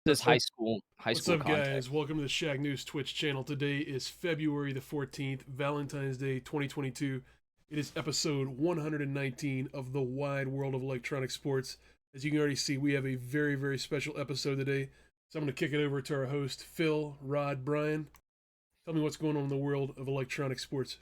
This What's up? high What's school up, guys? context. Welcome to the Shacknews Twitch channel. Today is February the 14th, Valentine's Day 2022. It is episode 119 of the wide world of electronic sports. As you can already see, we have a very, very special episode today. So I'm going to kick it over to our host, Phil, Rod, Brian. Tell me what's going on in the world of electronic sports.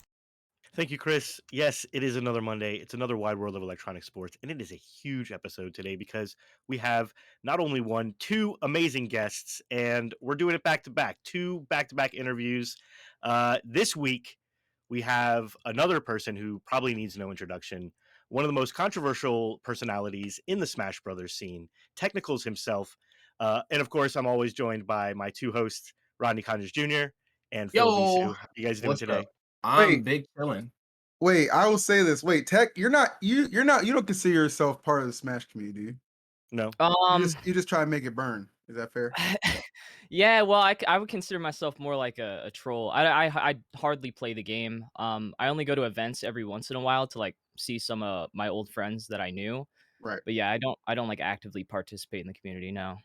Thank you, Chris. Yes, it is another Monday. It's another wide world of electronic sports, and it is a huge episode today because we have not only two amazing guests, and we're doing it back to back, two back to back interviews. This week, we have another person who probably needs no introduction, one of the most controversial personalities in the Smash Brothers scene, Technicals himself. And of course, I'm always joined by my two hosts, Rodney Conyers Jr. and Phil Yo, Visu. How you guys doing what's today? up? I'm Wait, big chillin'. wait, I will say this. Wait, Tech, you don't consider yourself part of the Smash community. No. You just try and make it burn. Is that fair? Yeah, well, I would consider myself more like a troll. I hardly play the game. I only go to events every once in a while to like see some of my old friends that I knew. Right. But yeah, I don't like actively participate in the community. No.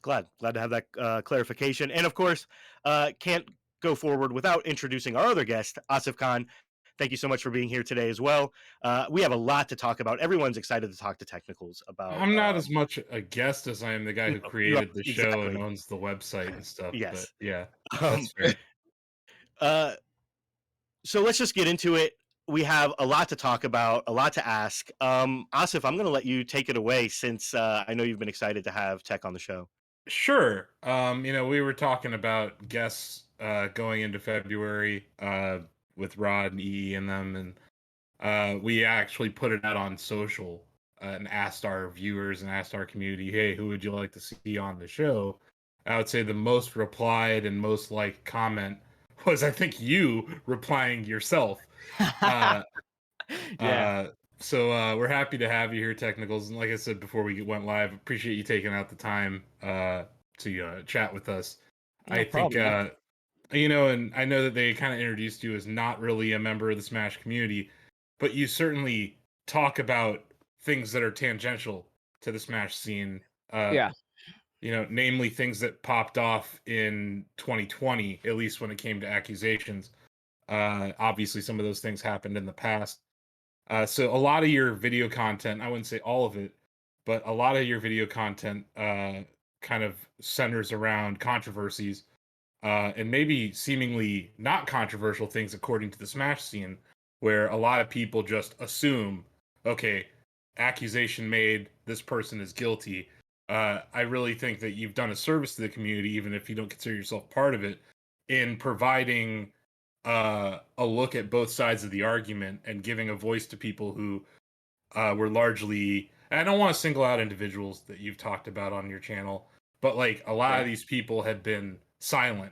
Glad to have that clarification. And of course, can't go forward without introducing our other guest, Asif Khan. Thank you so much for being here today as well. We have a lot to talk about. Everyone's excited to talk to Technicals about. I'm not as much a guest as I am the guy who created the show and exactly. owns the website and stuff. Yes. But yeah, Um, that's fair. so let's just get into it. We have a lot to talk about, a lot to ask. Asif, I'm going to let you take it away since I know you've been excited to have Tech on the show. Sure. We were talking about guests going into February with Rod and E and them, and we actually put it out on social and asked our viewers and asked our community, hey, who would you like to see on the show? I would say the most replied and most liked comment was, I think, you replying yourself. Yeah. So we're happy to have you here, Technicals. And like I said before we went live, appreciate you taking out the time to chat with us. No problem, And I know that they kind of introduced you as not really a member of the Smash community, but you certainly talk about things that are tangential to the Smash scene. Yeah. Namely things that popped off in 2020, at least when it came to accusations. Obviously, some of those things happened in the past. So a lot of your video content, I wouldn't say all of it, but a lot of your video content kind of centers around controversies and maybe seemingly not controversial things according to the Smash scene, where a lot of people just assume, okay, accusation made, this person is guilty. I really think that you've done a service to the community, even if you don't consider yourself part of it, in providing a look at both sides of the argument and giving a voice to people who were largely, and I don't want to single out individuals that you've talked about on your channel, but like a lot of these people had been silent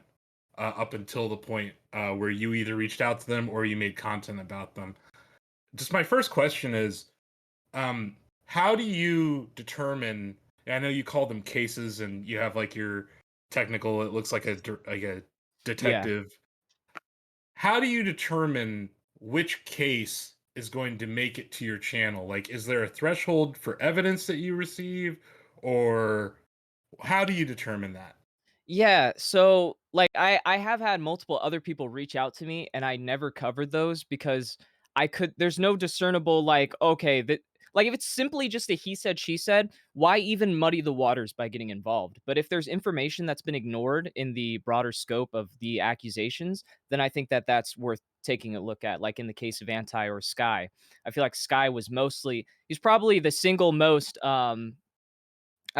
up until the point where you either reached out to them or you made content about them. Just my first question is, how do you determine, I know you call them cases and you have like your technical, it looks like a detective. Yeah. How do you determine which case is going to make it to your channel? Like, is there a threshold for evidence that you receive, or how do you determine that? Yeah, so, like, I have had multiple other people reach out to me, and I never covered those because there's no discernible, like, okay, that like, if it's simply just a he said, she said, why even muddy the waters by getting involved? But if there's information that's been ignored in the broader scope of the accusations, then I think that that's worth taking a look at, like in the case of Anti or Sky. I feel like Sky was he's probably the single most, I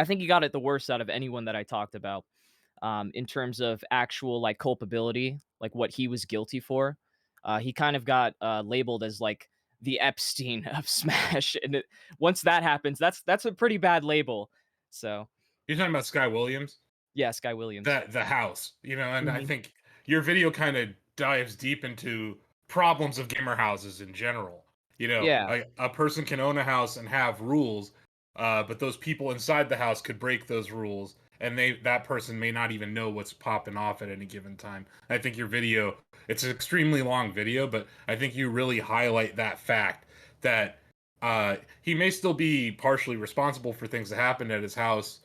think he got it the worst out of anyone that I talked about, in terms of actual like culpability, like what he was guilty for. He kind of got labeled as like the Epstein of Smash, and once that happens, that's a pretty bad label. So You're talking about Sky Williams? yeah, Sky Williams. The house, and I Mhm. think your video kind of dives deep into problems of gamer houses in general. Yeah, A person can own a house and have rules, but those people inside the house could break those rules, and that person may not even know what's popping off at any given time. I think your video, it's an extremely long video, but I think you really highlight that fact that he may still be partially responsible for things that happened at his house,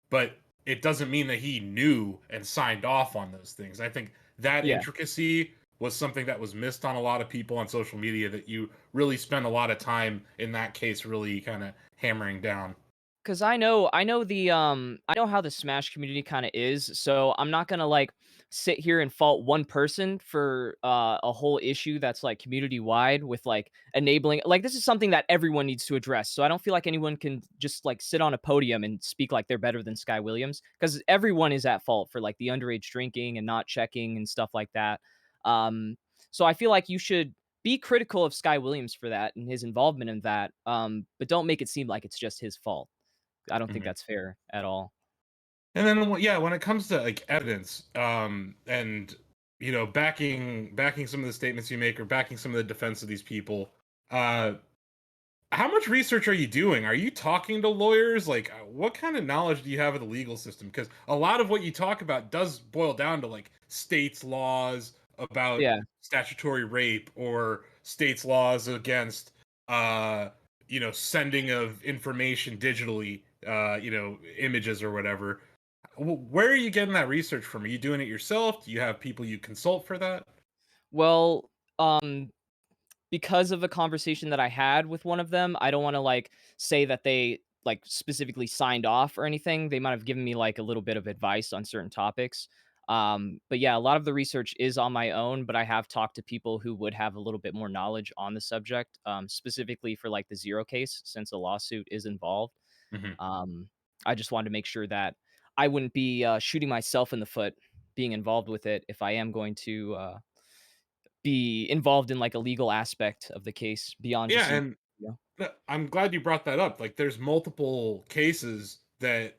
but it doesn't mean that he knew and signed off on those things. I think that Yeah. intricacy was something that was missed on a lot of people on social media, that you really spend a lot of time in that case really kind of hammering down. 'Cause I know how the Smash community kinda is, so I'm not gonna, like, sit here and fault one person for, a whole issue that's, like, community-wide with, like, enabling like, this is something that everyone needs to address, so I don't feel like anyone can just, like, sit on a podium and speak like they're better than Sky Williams, because everyone is at fault for, like, the underage drinking and not checking and stuff like that. Um, so I feel like you should be critical of Sky Williams for that and his involvement in that, but don't make it seem like it's just his fault. I don't think Mhm. that's fair at all. And then yeah, when it comes to like evidence, and backing some of the statements you make or backing some of the defense of these people, uh, how much research are you doing? Are you talking to lawyers? Like, what kind of knowledge do you have of the legal system? Because a lot of what you talk about does boil down to like states' laws about Yeah, statutory rape or states' laws against, sending of information digitally, images or whatever. Where are you getting that research from? Are you doing it yourself? Do you have people you consult for that? well, because of a conversation that I had with one of them, I don't wanna, like, say that they, like, specifically signed off or anything. They might have given me, like, a little bit of advice on certain topics. But yeah, a lot of the research is on my own, but I have talked to people who would have a little bit more knowledge on the subject, specifically for, like, the Zero case, since a lawsuit is involved. Hmm. Um, I just wanted to make sure that I wouldn't be, shooting myself in the foot being involved with it if I am going to, be involved in, like, a legal aspect of the case beyond just Yeah, using and video. I'm glad you brought that up. Like, there's multiple cases that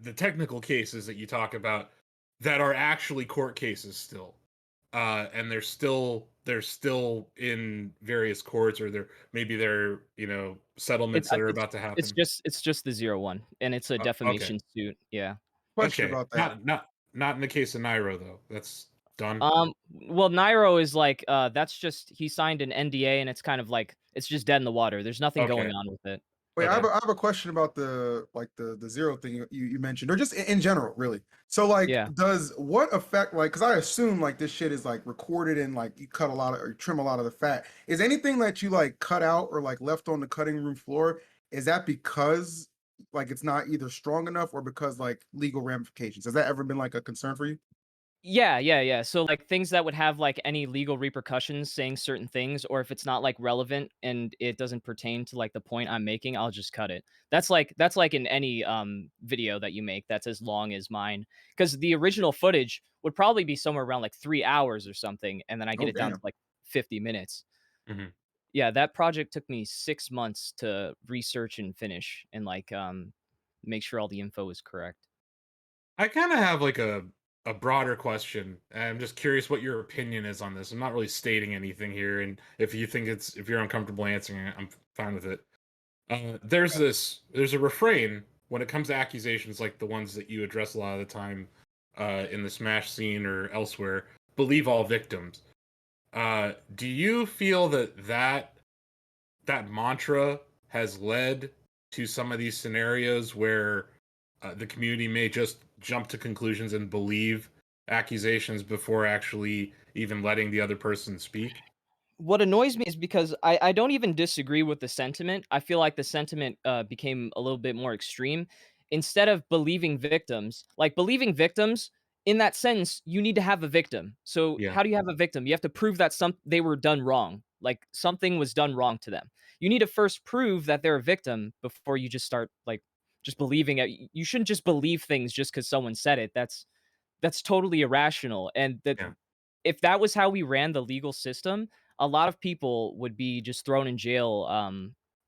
the technical cases that you talk about that are actually court cases still, and they're still in various courts, or they're It settlements I that are about to happen. it's just the Zero one, and it's a Okay, defamation suit, yeah. Question okay, about that. not in the case of Nairo though. That's done. Well, Nairo is like, that's just he signed an NDA, and it's kind of like it's just dead in the water. There's nothing going Okay, on with it. Wait, okay. I have a question about the like the zero thing you mentioned, or just in general, really. So like, Yeah. does what affect like? Because I assume like this shit is like recorded and like you cut a lot of or trim a lot of the fat. Is anything that you like cut out or like left on the cutting room floor? Is that because like it's not either strong enough or because like legal ramifications? Has that ever been like a concern for you? Yeah, yeah, yeah. So, like, things that would have, like, any legal repercussions saying certain things, or if it's not, like, relevant and it doesn't pertain to, like, the point I'm making, I'll just cut it. That's like in any, video that you make that's as long as mine, because the original footage would probably be somewhere around, like, 3 hours or something, and then I get Oh it down to, damn. like, 50 minutes. Mhm. Yeah, that project took me 6 months to research and finish and, like, make sure all the info is correct. I kind of have like a broader question. I'm just curious what your opinion is on this. I'm not really stating anything here, and if you're uncomfortable answering it, I'm fine with it. There's a refrain when it comes to accusations like the ones that you address a lot of the time, in the Smash scene or elsewhere. Believe all victims. Do you feel that mantra has led to some of these scenarios where the community may just jump to conclusions and believe accusations before actually even letting the other person speak? What annoys me is because I don't even disagree with the sentiment. I feel like the sentiment, became a little bit more extreme. Instead of believing victims, like, believing victims, in that sentence, you need to have a victim. So, Yeah, how do you have a victim? You have to prove that they were done wrong, like, something was done wrong to them. You need to first prove that they're a victim before you just start, like, just believing it. You shouldn't just believe things just because someone said it. That's totally irrational, and that yeah. if that was how we ran the legal system, a lot of people would be just thrown in jail,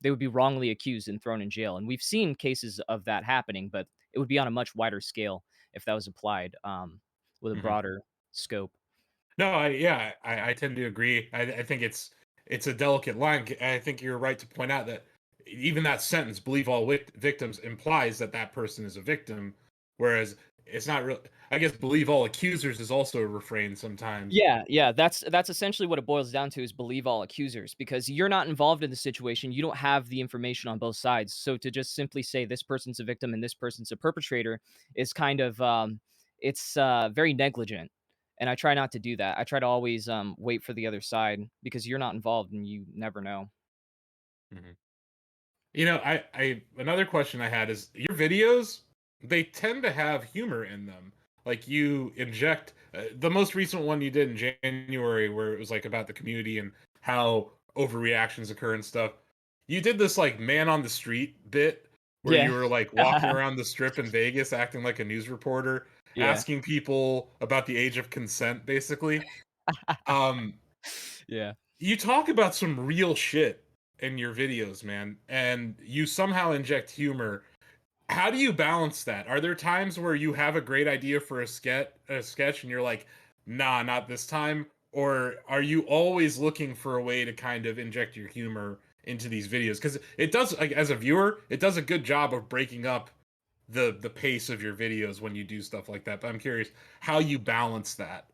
they would be wrongly accused and thrown in jail, and we've seen cases of that happening, but it would be on a much wider scale if that was applied, with a Mhm. broader scope. No, I tend to agree. I think it's a delicate line. I think you're right to point out that even that sentence, "believe all victims," implies that that person is a victim, whereas it's not real. I guess believe all accusers is also a refrain sometimes. Yeah, that's essentially what it boils down to is believe all accusers because you're not involved in the situation. You don't have the information on both sides. So to just simply say this person's a victim and this person's a perpetrator is kind of it's very negligent. And I try not to do that. I try to always wait for the other side because you're not involved and you never know. Mhm. You know, I another question I had is your videos, they tend to have humor in them. Like you inject the most recent one you did in January where it was like about the community and how overreactions occur and stuff. You did this like man on the street bit where you Yeah. were like walking around the strip in Vegas acting like a news reporter, Yeah. asking people about the age of consent basically. Um Yeah. you talk about some real shit in your videos, man, and you somehow inject humor. How do you balance that? Are there times where you have a great idea for a sketch and you're like, "Nah, not this time?" Or are you always looking for a way to kind of inject your humor into these videos? Cuz it does like as a viewer, it does a good job of breaking up the pace of your videos when you do stuff like that. But I'm curious how you balance that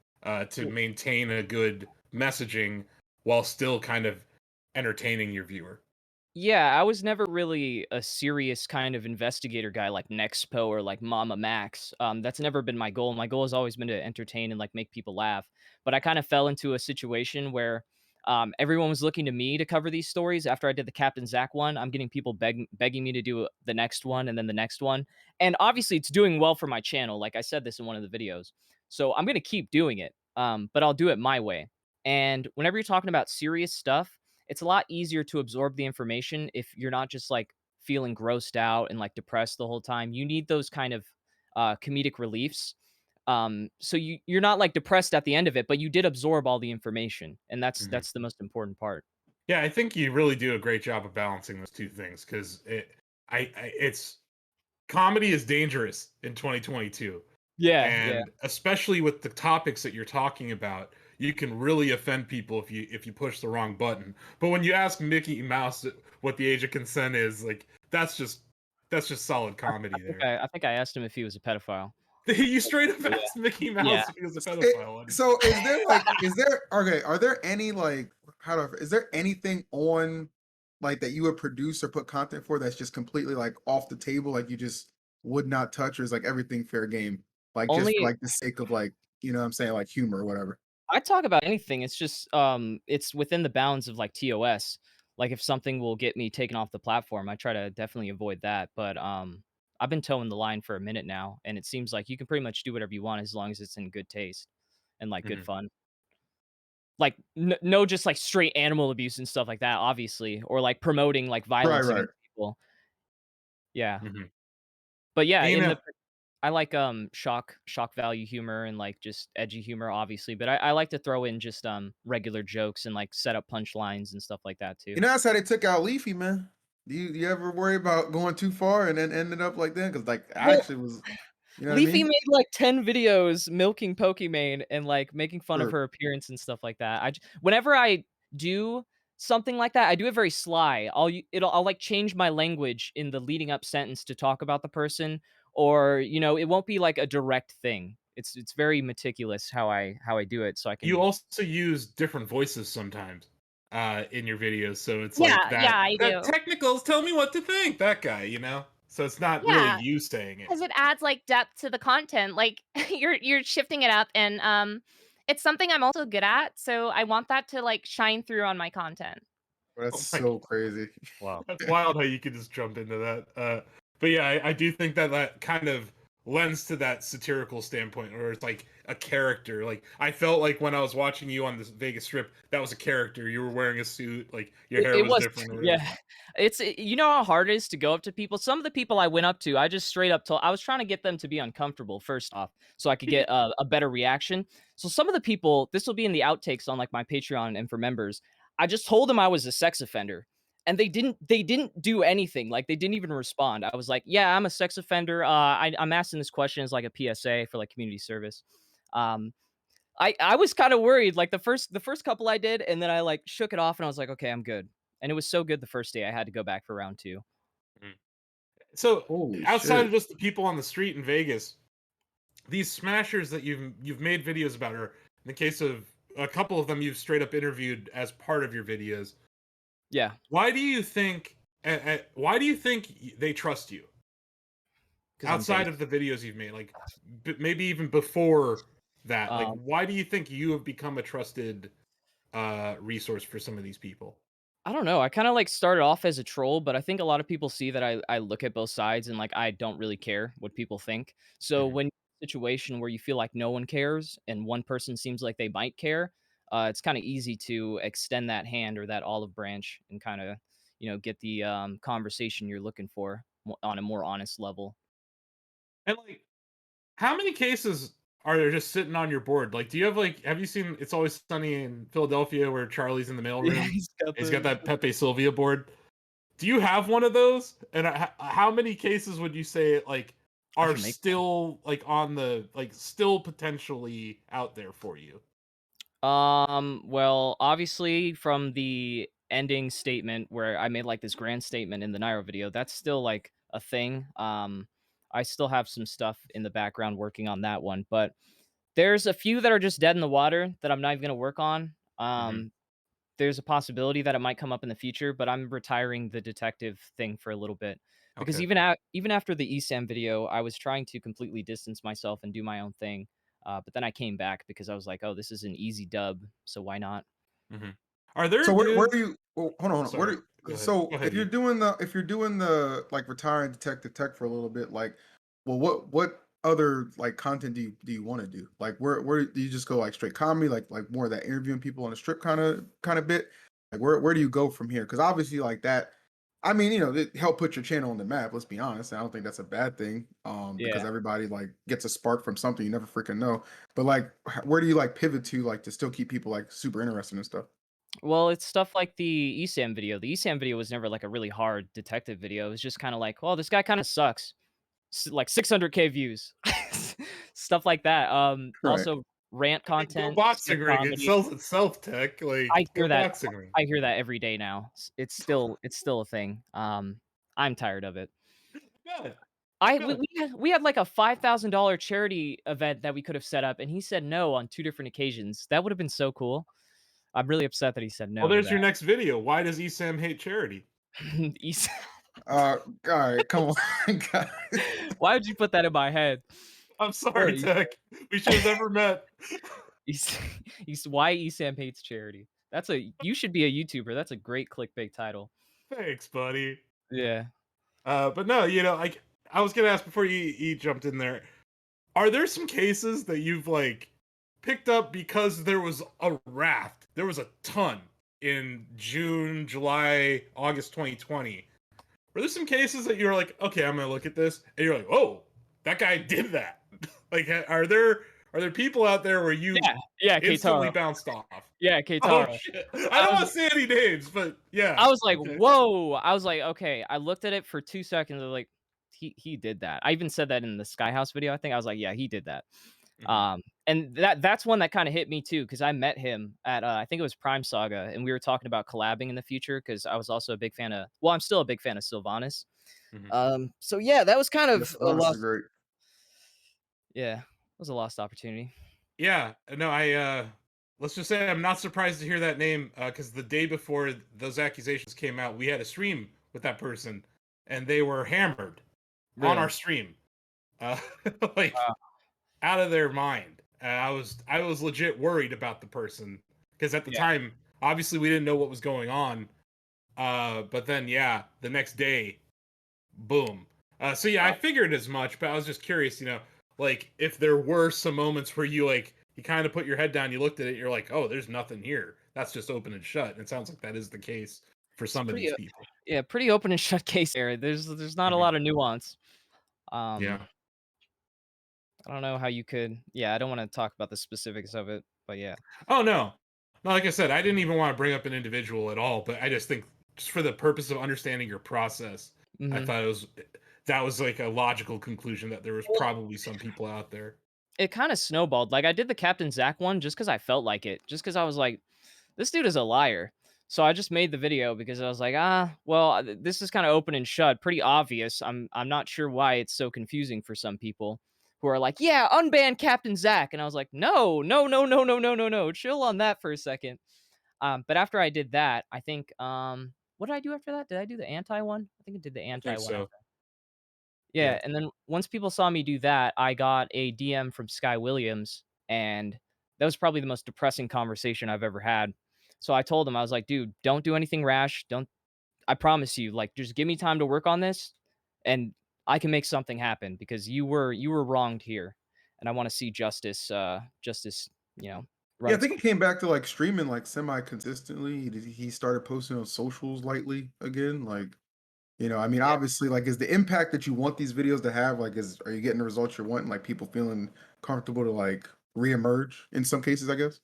to maintain a good messaging while still kind of entertaining your viewer. Yeah, I was never really a serious kind of investigator guy like Nexpo or like Mama Max. That's never been my goal. My goal has always been to entertain and like make people laugh. But I kind of fell into a situation where everyone was looking to me to cover these stories. After I did the Captain Zach one, I'm getting people begging me to do the next one and then the next one. And obviously, it's doing well for my channel. Like I said this in one of the videos, so I'm gonna keep doing it. But I'll do it my way. And whenever you're talking about serious stuff it's a lot easier to absorb the information if you're not just like feeling grossed out and like depressed the whole time. You need those kind of comedic reliefs. So you're not like depressed at the end of it, but you did absorb all the information, and that's Mhm. that's the most important part. Yeah, I think you really do a great job of balancing those two things because it's comedy is dangerous in 2022. Yeah, yeah. And especially with the topics that you're talking about, you can really offend people if you push the wrong button. But when you ask Mickey Mouse what the age of consent is, like that's just solid comedy there. I think I asked him if he was a pedophile. You straight up Yeah, asked Mickey yeah. Mouse if he was a It, pedophile. so is there like is there okay, are there any like how do I, is there anything on like that you would produce or put content for that's just completely like off the table, like you just would not touch, or is like everything fair game? Like just for Only like the sake of like, you know what I'm saying, like humor or whatever. I talk about anything. It's just it's within the bounds of like TOS. Like if something will get me taken off the platform, I try to definitely avoid that. But I've been towing the line for a minute now, and it seems like you can pretty much do whatever you want as long as it's in good taste and like good Mhm, fun. Like no just like straight animal abuse and stuff like that, obviously, or like promoting like Right, violence right. against people. Yeah. mhm. But yeah, And, in the I like, shock value humor and, like, just edgy humor, obviously, but I like to throw in just, regular jokes and, like, set up punchlines and stuff like that You too. know that's how they took out Leafy, man. Do you ever worry about going too far and then ended up like that? Because like I Well, actually was, you know what I Leafy mean? made, like, 10 videos milking Pokimane and, like, making fun of Or her appearance and stuff like that. Whenever I do something like that, I do it very sly. I'll, like, change my language in the leading up sentence to talk about the person, or, it won't be, like, a direct thing. It's very meticulous how I do it so I you can. also use different voices sometimes in your videos, so it's like Yeah, yeah, that I that do. technicals tell me what to think. That guy. So it's not really Yeah, you saying it. because it adds, like, depth to the content, like, you're shifting it up, and, it's something I'm also good at, so I want that to, like, shine through on my content. that's Oh my so crazy. Wow. That's wild how you could just jump into that. But yeah, I do think that that kind of lends to that satirical standpoint, where it's like a character. Like I felt like when I was watching you on this Vegas Strip, that was a character. You were wearing a suit, like your hair It was was different. Or whatever. yeah. You know how hard it is to go up to people? Some of the people I went up to, I just straight up told I was trying to get them to be uncomfortable first off, so I could get a better reaction. So some of the people this will be in the outtakes on, like, my Patreon and for members. I just told them I was a sex offender, and they didn't do anything, like, they didn't even respond. I was like, "Yeah, I'm a sex offender, I'm asking this question as, like, a PSA for, like, community service." Um, I was kinda worried, like, the first couple I did, and then I, like, shook it off, and I was like, "Okay, I'm good." And it was so good the first day, I had to go back for round 2. Mhm. So Holy outside shit. of just the people on the street in Vegas, these smashers that you've made videos about, or in the case of a couple of them, you've straight up interviewed as part of your videos. Yeah. Why do you think? Why do you think they trust you 'Cause I'm outside base. of the videos you've made? Like maybe even before that. Like, Um, why do you think you have become a trusted resource for some of these people? I don't know. I kind of like started off as a troll, but I think a lot of people see that I look at both sides and like I don't really care what people think. So Mhm. when you're in a situation where you feel like no one cares and one person seems like they might care, it's kind of easy to extend that hand or that olive branch and kind of, get the conversation you're looking for on a more honest level. And like, how many cases are there just sitting on your board? Like, do you have like, have you seen It's Always Sunny in Philadelphia where Charlie's in the Yeah, mailroom? he's got He's got the. that Pepe Sylvia board. Do you have one of those? And how many cases would you say like I are should make one. still like on the like still potentially out there for you? Well, obviously from the ending statement where I made like this grand statement in the Nairo video, that's still like a thing. I still have some stuff in the background working on that one, but there's a few that are just dead in the water that I'm not even gonna work on. Hmm. There's a possibility that it might come up in the future, but I'm retiring the detective thing for a little bit because Okay. even after the ESAM video, I was trying to completely distance myself and do my own thing. But then I came back because I was like, "Oh, this is an easy dub, so why not?" Hmm. Are there So where do dudes? you? Well, hold on, hold on. Where Sorry. do? Go ahead. Go So ahead, you. if you're doing the like retiring detective tech for a little bit, like, well, what other like content do you want to do? Like, where do you just go like straight comedy, like more of that interviewing people on the strip kind of bit? Like, where do you go from here? Because obviously, like that. I mean, it help put your channel on the map. Let's be honest. I don't think that's a bad thing. Because Yeah. everybody like gets a spark from something you never freaking know. But like, where do you like pivot to like to still keep people like super interested and stuff? Well, it's stuff like the ESAM video. The ESAM video was never like a really hard detective video. It was just kind of like, "Well, this guy kind of sucks." Like 600K views. Stuff like that. Right. Also rant I mean, go content, skit boxing ring. It comedy. sells itself, Tech. I Like, go hear that boxing ring. I hear that every day now. It's still a thing. I'm tired of it. Good. I Good. we had like a $5,000 charity event that we could have set up, and he said no on 2 different occasions. That would have been so cool. I'm really upset that he said Well, no to there's that. your next video. Why does ESAM hate charity? He's All right, come on, guys. Why would you put that in my head? I'm Poor sorry, Issa. Tech. We should have never met. He's he's why Esam hates charity. You should be a YouTuber. That's a great clickbait title. Thanks, buddy. Yeah. But no, like I was gonna ask before you jumped in there. Are there some cases that you've like picked up because there was a raft? There was a ton in June, July, August 2020. Were there some cases that you're like, okay, I'm gonna look at this, and you're like, oh, that guy did that? Like, are there people out there where you Yeah. Yeah, instantly Keitaro. bounced off? Yeah, Oh Keitaro. shit! I I don't was want to say any names, but yeah. I was like, Okay. "Whoa." I was like, "Okay." I looked at it for 2 seconds. I was like, He did that." I even said that in the Sky House video, I think. I was like, "Yeah, he did that." Hmm. And that's one that kinda hit me too, because I met him at, I think it was Prime Saga, and we were talking about collabing in the future because I was also a big fan of well, I'm still a big fan of Sylvanas. Hmm. So yeah, that was kind of Yes, a honestly, lost great. yeah, it was a lost opportunity. Yeah, no, let's just say I'm not surprised to hear that name because the day before those accusations came out, we had a stream with that person, and they were hammered on our Really? stream, uh, like Wow. out of their mind. I was legit worried about the person because at the Yeah. time, obviously, we didn't know what was going on. But then, yeah, the next day, boom. So yeah, I figured as much, but I was just curious, like if there were some moments where you kind of put your head down, you looked at it, you're like, oh, there's nothing here. That's just open and shut. And it sounds like that is the case for It's some of pretty, these people. yeah, pretty open and shut case there. There's not a Hmm. lot of nuance. Um, Yeah. I don't know how you could yeah, I don't wanna talk about the specifics of it, but yeah. Oh no, no. Like I said, I didn't even want to bring up an individual at all, but I just think just for the purpose of understanding your process, I Mhm. thought that was like a logical conclusion that there was Well, probably some people out there. it kinda snowballed. Like, I did the Captain Zack one just because I felt like it, just because I was like, "This dude is a liar." So I just made the video because I was like, well, this is kinda open and shut, pretty obvious. I'm not sure why it's so confusing for some people." who are like, "Yeah, unban Captain Zach," and I was like, "No, no, no, no, no, no, no, no, chill on that for a second." But after I did that, I think, what did I do after that? Did I do the anti one? I think I did the I anti think one so. after. Yeah. Yeah, and then once people saw me do that, I got a DM from Sky Williams, and that was probably the most depressing conversation I've ever had. So I told him, I was like, "Dude, don't do anything rash. Don't I promise you, like, just give me time to work on this, and I can make something happen because you were wronged here, and I wanna see justice, you know, run Yeah, I its think he course." came back to like streaming like semi consistently. He started posting on socials lightly again. Like, I mean, Yeah. obviously, like, is the impact that you want these videos to have, like, are you getting the results you're wanting? Like, people feeling comfortable to like reemerge in some cases, I guess.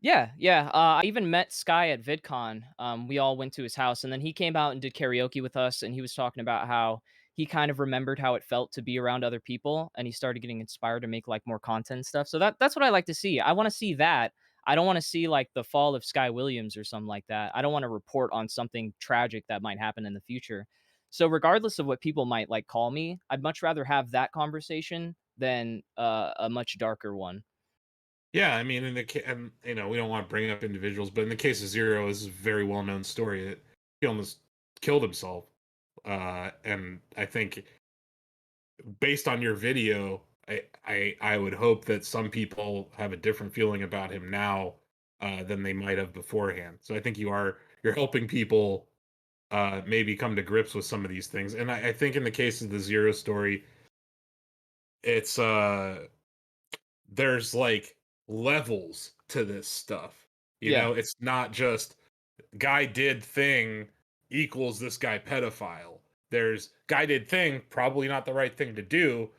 Yeah, yeah, I even met Sky at VidCon. We all went to his house, and then he came out and did karaoke with us, and he was talking about how he kind of remembered how it felt to be around other people, and he started getting inspired to make, like, more content and stuff, so that's what I like to see. I wanna see that. I don't wanna see, like, the fall of Sky Williams or something like that. I don't wanna report on something tragic that might happen in the future. So regardless of what people might, like, call me, I'd much rather have that conversation than, a much darker one. Yeah, I mean, and we don't want to bring up individuals, but in the case of Zero, this is a very well known story that he almost killed himself. And I think based on your video, I would hope that some people have a different feeling about him now than they might have beforehand. So I think you're helping people maybe come to grips with some of these things. And I think in the case of the Zero story, it's there's like levels to this stuff. Yeah. It's not just guy did thing equals this guy pedophile. There's guy did thing, probably not the right thing to do,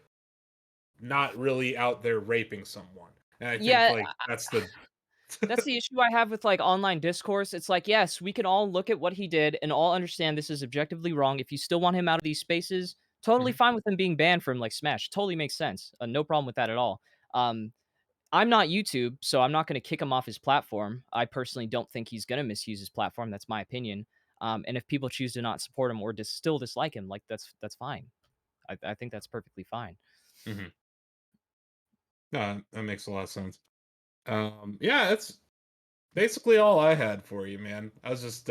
not really out there raping someone. And I think Yeah, like that's the that's the issue I have with, like, online discourse. It's like, yes, we can all look at what he did and all understand this is objectively wrong. If you still want him out of these spaces, totally Mhm. fine with him being banned from, like, Smash. Totally makes sense. No problem with that at all. Um, I'm not YouTube, so I'm not gonna kick him off his platform. I personally don't think he's gonna misuse his platform. That's my opinion. And if people choose to not support him or still dislike him, like, that's fine. I think that's perfectly fine. Mhm. No, that makes a lot of sense. Yeah, that's basically all I had for you, man. I was just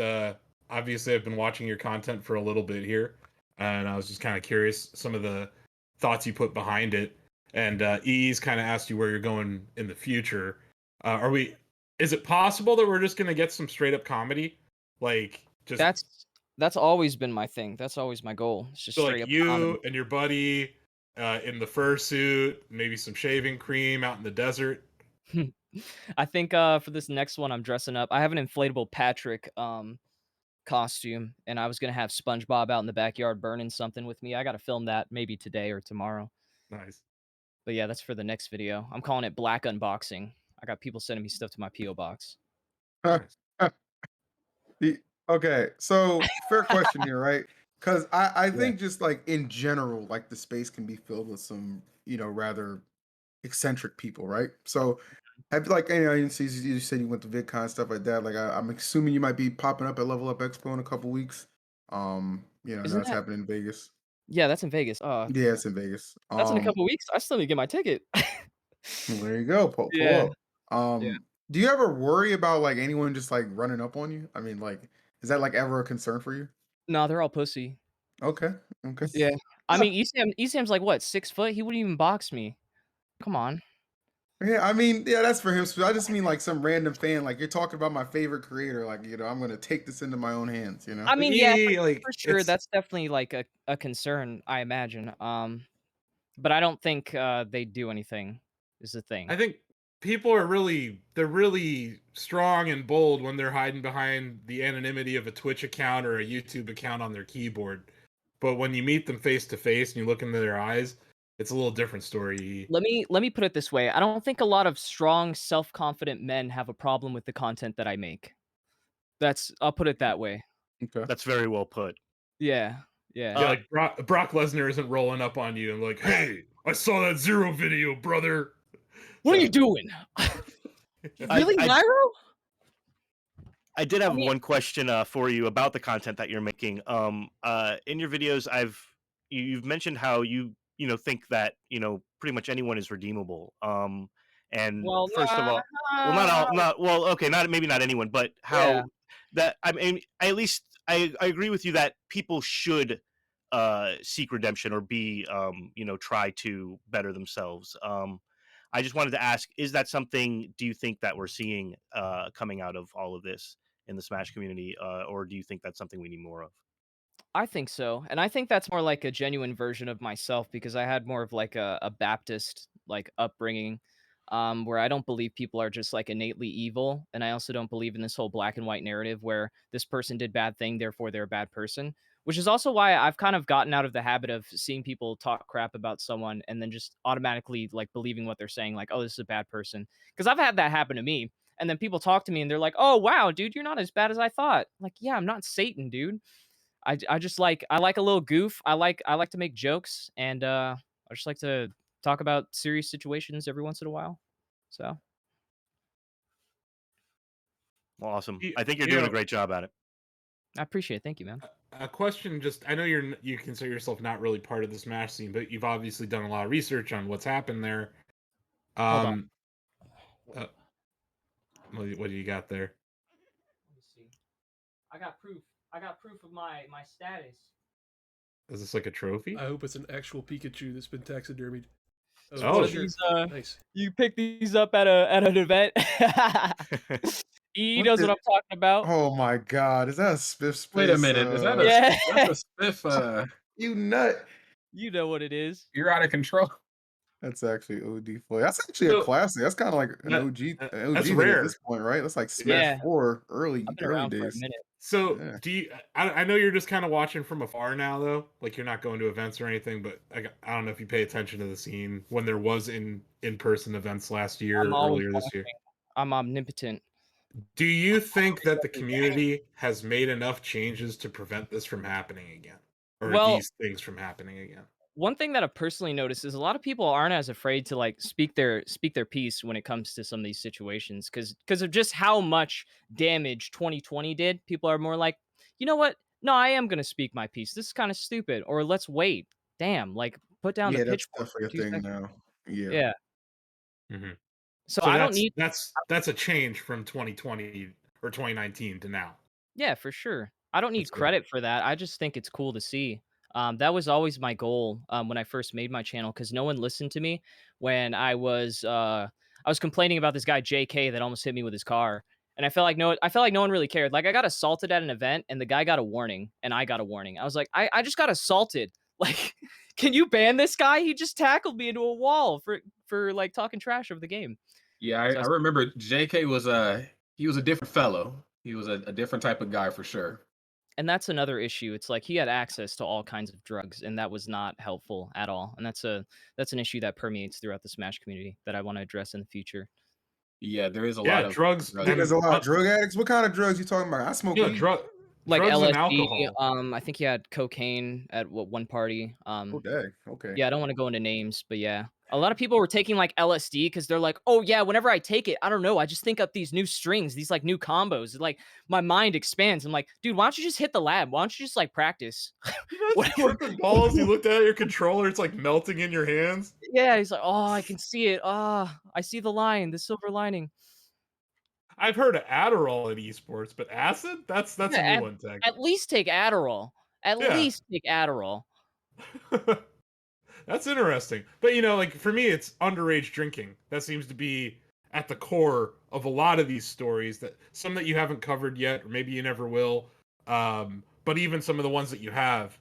obviously I've been watching your content for a little bit here, and I was just kind of curious some of the thoughts you put behind it. And EE's kind of asked you where you're going in the future. Are we? Is it possible that we're just gonna get some straight up comedy, like just That's always been my thing. That's always my goal. It's just so like straight up comedy. you and your buddy in the fursuit, maybe some shaving cream out in the desert? I think, for this next one, I'm dressing up. I have an inflatable Patrick, costume, and I was gonna have SpongeBob out in the backyard burning something with me. I gotta film that maybe today or tomorrow. Nice. But yeah, that's for the next video. I'm calling it Black Unboxing. I got people sending me stuff to my PO box. Nice. Okay, so fair question here, right? Because I Yeah. think just like in general, like the space can be filled with some, rather eccentric people, right? So have like you said you went to VidCon stuff like that. Like I'm assuming you might be popping up at Level Up Expo in a couple weeks. I know Isn't it's that happening in Vegas. Yeah, that's in Vegas. Yeah, it's in Vegas. That's in a couple weeks. I still need to get my ticket. Well, there you go. Pull Yeah, up. yeah. Do you ever worry about like anyone just like running up on you? I mean, like, is that like ever a concern for you? No, they're all pussy. Okay. Okay. Yeah. I mean, ESAM's like, what, 6 foot? He wouldn't even box me. Come on. Yeah, I mean, yeah, that's for him. So I just mean like some random fan, like you're talking about my favorite creator, like I'm gonna take this into my own hands, you know? I But mean, yeah, like for sure, it's that's definitely, like, a concern, I imagine, but I don't think, they do anything, is the thing. I think people are they're really strong and bold when they're hiding behind the anonymity of a Twitch account or a YouTube account on their keyboard. But when you meet them face to face and you look into their eyes, it's a little different story. Let me put it this way, I don't think a lot of strong, self-confident men have a problem with the content that I make. I'll put it that way. Okay. That's very well put. Yeah, yeah. Yeah, Uh, like Brock Lesnar isn't rolling up on you and like, "Hey, I saw that Zero video, brother." What are So, you doing? I, Really, I Nairo? I did I have mean one question for you about the content that you're making. In your videos, you've mentioned how you think that pretty much anyone is redeemable. And Well, first of all, well, not all, not well, okay, not maybe not anyone, but yeah. how that I mean, at least I agree with you that people should seek redemption or be try to better themselves. I just wanted to ask, is that something do you think that we're seeing coming out of all of this in the Smash community, or do you think that's something we need more of? I think so, and I think that's more like a genuine version of myself because I had more of like a Baptist like upbringing, where I don't believe people are just like innately evil, and I also don't believe in this whole black and white narrative where this person did bad thing, therefore they're a bad person. Which is also why I've kind of gotten out of the habit of seeing people talk crap about someone and then just automatically like believing what they're saying, like, oh, this is a bad person. Because I've had that happen to me. And then people talk to me and they're like, oh, wow, dude, you're not as bad as I thought. Like, yeah, I'm not Satan, dude. I just like I like a little goof. I like to make jokes and I just like to talk about serious situations every once in a while. So Well, awesome. You, I think you're you doing a know, great job at it. I appreciate it. Thank you, man. a question. Just I know you consider yourself not really part of the Smash scene, but you've obviously done a lot of research on what's happened there. Hold on. Um, uh, what do you got there? Let me see. I got proof. I got proof of my status. Is this like a trophy? I hope it's an actual Pikachu that's been taxidermied. Oh, Oh, sure. These nice. you picked these up at an event. He What knows the what I'm talking about. Oh my god, is that a Spiff Wait a Space? minute, is that Yeah, that's a spiff? You nut. you know what it is. You're out of control. That's actually OD Foy. That's actually a So classic. That's kind of like an that, OG that's hit at rare. this point, right? That's like Smash Yeah, 4 I've been early around for a days. minute. So Yeah. do you? I know you're just kind of watching from afar now, though. Like you're not going to events or anything, but I don't know if you pay attention to the scene when there was in-person events last year I'm or always earlier this year. watching. I'm omnipotent. Do you think that the Everything. community has made enough changes to prevent this from happening again, or Well, these things from happening again? one thing that I've personally noticed is a lot of people aren't as afraid to like speak their piece when it comes to some of these situations because of just how much damage 2020 did. People are more like, you know what? No, I am gonna speak my piece. This is kind of stupid. Or let's wait. Damn, like put down the Yeah, that's pitchfork for definitely a thing 2 seconds. now. Yeah. Yeah. Hmm. So So I don't need. that's a change from 2020 or 2019 to now. Yeah, for sure. I don't That's need good. credit for that. I just think it's cool to see. That was always my goal when I first made my channel because no one listened to me when I was complaining about this guy JK that almost hit me with his car, and I felt like no one really cared. Like I got assaulted at an event, and the guy got a warning, and I got a warning. I was like, I just got assaulted. Like, can you ban this guy? He just tackled me into a wall for like talking trash over the game. Yeah, So I remember JK was he was a different fellow. He was a different type of guy for sure. and that's another issue. It's like he had access to all kinds of drugs, and that was not helpful at all. And that's an issue that permeates throughout the Smash community that I want to address in the future. Yeah, there is a Yeah, lot of drugs drug Think there's and a lot of drug addicts. What kind of drugs you talking about? I smoke yeah, weed. Like drugs and LSD, alcohol. I think he had cocaine at one party. Oh dang. Okay. Yeah, I don't want to go into names, but yeah. A lot of people were taking like LSD because they're like, oh yeah, whenever I take it, I don't know, I just think up these new strings, these like new combos. Like my mind expands. I'm like, dude, why don't you just hit the lab? Why don't you just like practice? You guys tripping balls. You looked at your controller; it's like melting in your hands. Yeah, he's like, oh, I can see it. Ah, I see the line, the silver lining. I've heard of Adderall in esports, but acid? That's Yeah, a new one, Tech. at least take Adderall. At Yeah. least take Adderall. That's interesting. But like for me, it's underage drinking. That seems to be at the core of a lot of these stories. That some that you haven't covered yet, or maybe you never will. But even some of the ones that you have,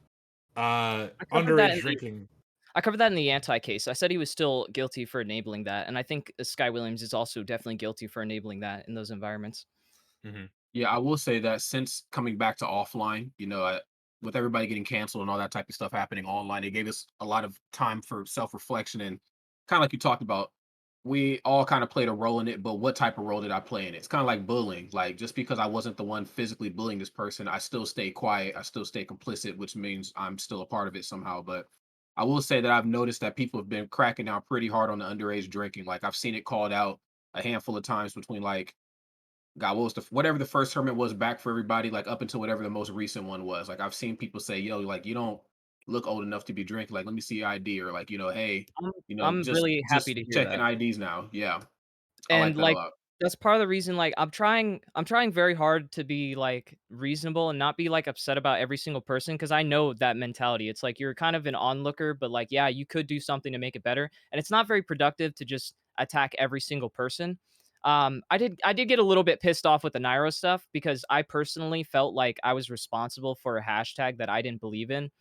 I covered that underage in the drinking. I covered that in the anti case. I said he was still guilty for enabling that, and I think Sky Williams is also definitely guilty for enabling that in those environments. Mhm. Yeah, I will say that since coming back to offline, with everybody getting canceled and all that type of stuff happening online, it gave us a lot of time for self-reflection and kind of like you talked about, we all kind of played a role in it, but what type of role did I play in it? It's kind of like bullying. Like just because I wasn't the one physically bullying this person, I still stay quiet, I still stay complicit, which means I'm still a part of it somehow. But I will say that I've noticed that people have been cracking down pretty hard on the underage drinking. Like I've seen it called out a handful of times between like God, what was whatever the first tournament was back for everybody, like up until whatever the most recent one was. Like I've seen people say, yo, like look old enough to be drinking. Like, let me see your ID, or like, hey, I'm I'm just really happy to hear checking that. IDs now. Yeah, I like And, that a like, lot. that's part of the reason, like, I'm trying very hard to be, like, reasonable and not be, like, upset about every single person because I know that mentality. It's like you're kind of an onlooker, but, like, yeah, you could do something to make it better, and it's not very productive to just attack every single person. I did get a little bit pissed off with the Nairo stuff because I personally felt like I was responsible for a hashtag that I didn't believe in,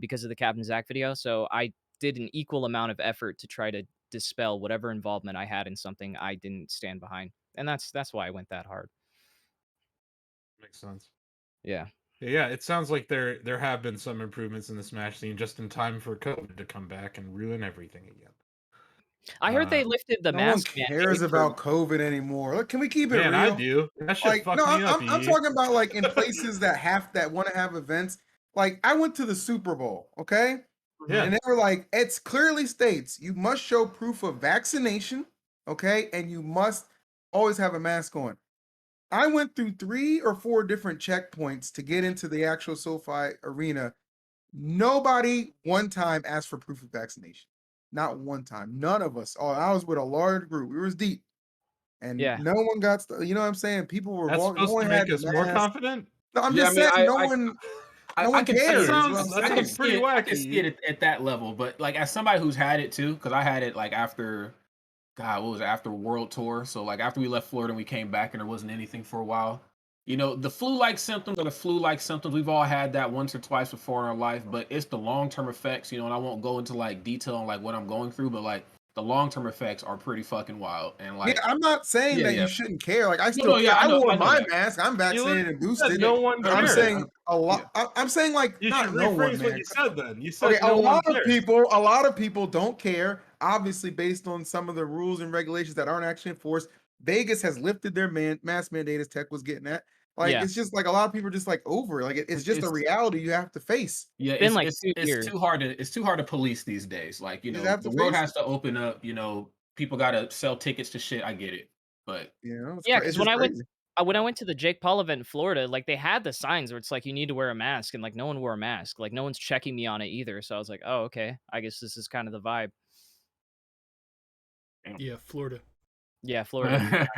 because of the Captain Zach video, so I did an equal amount of effort to try to dispel whatever involvement I had in something I didn't stand behind, and that's why I went that hard. Makes sense. Yeah. Yeah, it sounds like there have been some improvements in the Smash scene just in time for COVID to come back and ruin everything again. I heard they Uh, lifted the No one mask cares mandate for about COVID anymore. Look, can we keep it man, I real? do. That shit Like, no, fucked me up, I'm E. talking about like in places that want to have events. Like, I went to the Super Bowl, okay, Yeah. and they were like, it's clearly states you must show proof of vaccination, okay, and you must always have a mask on. I went through 3 or 4 different checkpoints to get into the actual SoFi arena. Nobody one time asked for proof of vaccination. Not one time. None of us. Oh, I was with a large group. We was deep. And yeah. no one got you know what I'm saying? People were That's walking, no supposed to one make had us more masks. confident? No, I'm Yeah, I just mean, saying no I one no I one can That see cares, it. is what I'm sounds I can saying. pretty see it. I can see wacky. it at that level. But like, as somebody who's had it too, because I had it like after, God, what was it, after World Tour? So like after we left Florida and we came back and there wasn't anything for a while. The flu-like symptoms are the flu-like symptoms. We've all had that once or twice before in our life, but it's the long-term effects. And I won't go into like detail on like what I'm going through, but like the long-term effects are pretty fucking wild. And Yeah, like, I'm not saying yeah, that you yeah, shouldn't care. Like I no, still no, care. yeah, I wore I know my that. mask. I'm You vaccinated and said boosted. Yeah, no one But I'm 100%. cared. saying a Yeah. lot. I'm saying like You should not no one, rephrase what man. you said then. You Okay, said no one cared. a lot of people don't care, obviously, based on some of the rules and regulations that aren't actually enforced. Vegas has lifted their mask mandate, as Tech was getting at. Like, Yeah. it's just like a lot of people are just like over it. Like, it's just a It's reality you have to face. Yeah, It's been, like, 2 it's years. too hard to police these days. Like, You just have the to world face has it. to open up, people gotta sell tickets to shit. I get it. But You know, Yeah, it's because just crazy. when I went to the Jake Paul event in Florida, like, they had the signs where it's like, "You need to wear a mask," and, like, no one wore a mask. Like, no one's checking me on it either, so I was like, "Oh, okay. I guess this is kind of the vibe." Yeah, Florida. Yeah, Florida.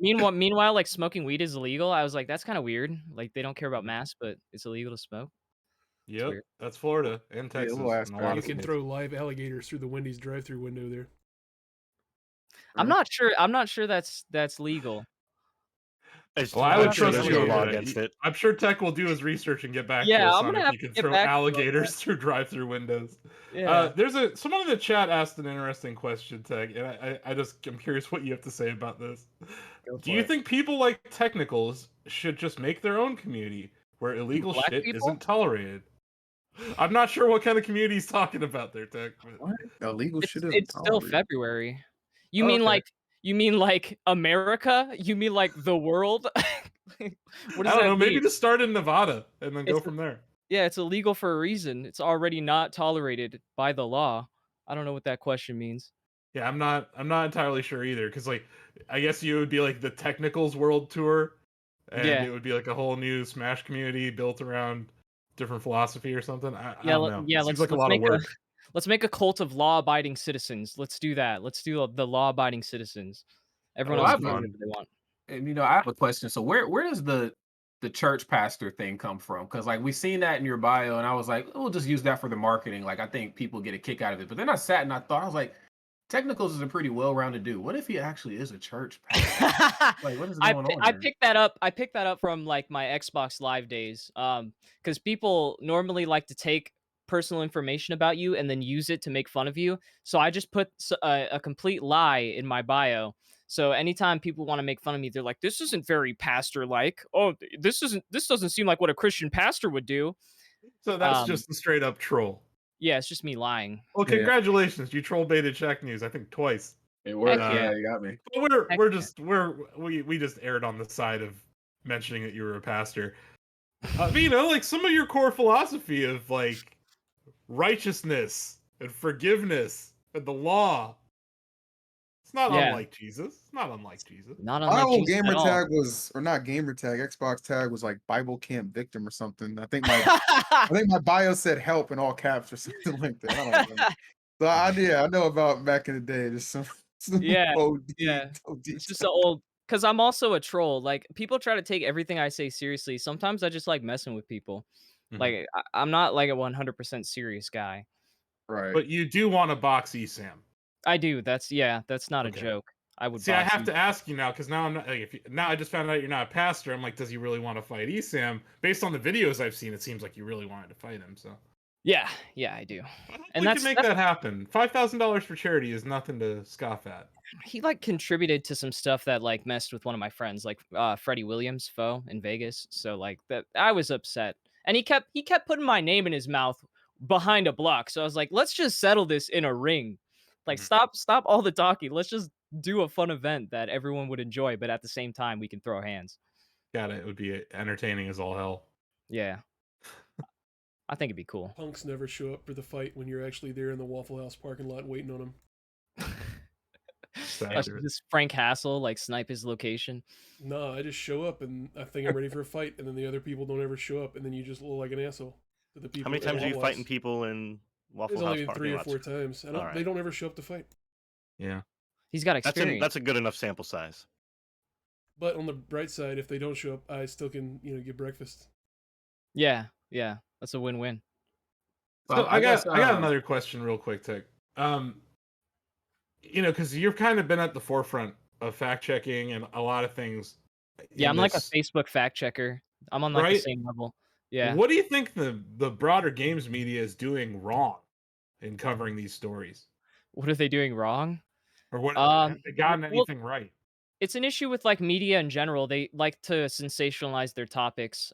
Meanwhile, like, smoking weed is illegal. I was like, "That's kinda weird." Like, they don't care about masks, but it's illegal to smoke. It's Yep, weird. that's Florida and Yeah, we'll Texas ask and a her. lot You of can states. throw live alligators through the Wendy's drive-through window there. I'm not sure that's legal. Well, I would I'm sure trust there's you no over law that. against it. I'm sure Tech will do his research and get back to Yeah, us I'm on gonna if have you to can get throw back to you on that. alligators through drive-through windows. Yeah. There's someone in the chat asked an interesting question, Tech, and I'm curious what you have to say about this. Go Do for you it. think people like Technicals should just make their own community where Who, illegal black shit people? isn't tolerated? I'm not sure what kind of community he's talking about there, Tech. But... What? Illegal shit isn't It's still tolerated. February. You Oh, mean okay. like America? You mean like the world? What I does don't know. that Maybe mean? just start in Nevada and then go It's from there. yeah, it's illegal for a reason. It's already not tolerated by the law. I don't know what that question means. Yeah, I'm not entirely sure either, because like I guess you would be like the Technicals World Tour, and Yeah. it would be like a whole new Smash community built around different philosophy or something. I Yeah, don't know. yeah, It seems like a let's lot of make a work. let's make a cult of law-abiding citizens. Let's do that. Let's do the law-abiding citizens. That Everyone would well, else be I can have do a, fun. whatever they want. and I have a question. So where does the church pastor thing come from? Because like we seen that in your bio, and I was like, we'll just use that for the marketing. Like I think people get a kick out of it. But then I sat and I thought, I was like, Technicals is a pretty well-rounded dude. What if he actually is a church pastor? Like, what is going on I here? picked that up. I picked that up from like my Xbox Live days. Because people normally like to take personal information about you and then use it to make fun of you. So I just put a complete lie in my bio. So anytime people want to make fun of me, they're like, "This isn't very pastor-like. Oh, this doesn't seem like what a Christian pastor would do." So that's Um, just a straight up troll. yeah, it's just me lying. Well, Yeah. congratulations, you troll baited Shacknews, I think twice. It Heck worked. yeah. Yeah, you got me. But Heck yeah. we just aired on the side of mentioning that you were a pastor. But, like some of your core philosophy of like righteousness and forgiveness and the law It's not Yeah, unlike Jesus. It's not unlike Jesus. not My unlike old Jesus at gamer all. tag was, or not gamer tag, Xbox tag was like Bible Camp Victim or something. I think my bio said help in all caps or something like that. I don't remember. So I know about back in the day. Just some Yeah, OD, yeah. OD It's just stuff. a old. Because 'cause I'm also a troll, like, people try to take everything I say seriously, sometimes I just like messing with people. Mhm. Like, I'm not, like, a 100% serious guy. Right. But you do want to box ESAM. I do, that's not a Okay. joke. I would See, I box have you. to ask you now because now I'm not. Like, now I just found out you're not a pastor. I'm like, does he really want to fight ESAM? Based on the videos I've seen, it seems like you really wanted to fight him. So Yeah, yeah, I do. I think And we can make that's that happen. $5,000 for charity is nothing to scoff at. he, like, contributed to some stuff that, like, messed with one of my friends, like, Freddie Williams' foe in Vegas, so, like, that I was upset, and he kept putting my name in his mouth behind a block, so I was like, "Let's just settle this in a ring. Like, Mhm. stop all the talking, let's just do a fun event that everyone would enjoy, but at the same time, we can throw hands." Got it. It would be entertaining as all hell. Yeah, I think it'd be cool. Punks never show up for the fight when you're actually there in the Waffle House parking lot waiting on them. It's I should accurate. just Frank Hassel, like, snipe his location. No, I just show up and I think I'm ready for a fight, and then the other people don't ever show up, and then you just look like an asshole to the How people many at times are you Waffle fighting House. people in There's Waffle only House been parking 3 or lots? 4 times. All right. They don't ever show up to fight. Yeah. He's got experience. That's a good enough sample size. But on the bright side, if they don't show up, I still can, get breakfast. Yeah, yeah, that's a win-win. So Well, I guess I got another question real quick, Tick. Because you've kind of been at the forefront of fact checking and a lot of things Yeah, in I'm like a this, Facebook fact checker. I'm on, like, the right? same level. Yeah. What do you think the broader games media is doing wrong in covering these stories? What are they doing wrong? Or what have Um, they w gotten well, anything right? it's an issue with, like, media in general. They like to sensationalize their topics.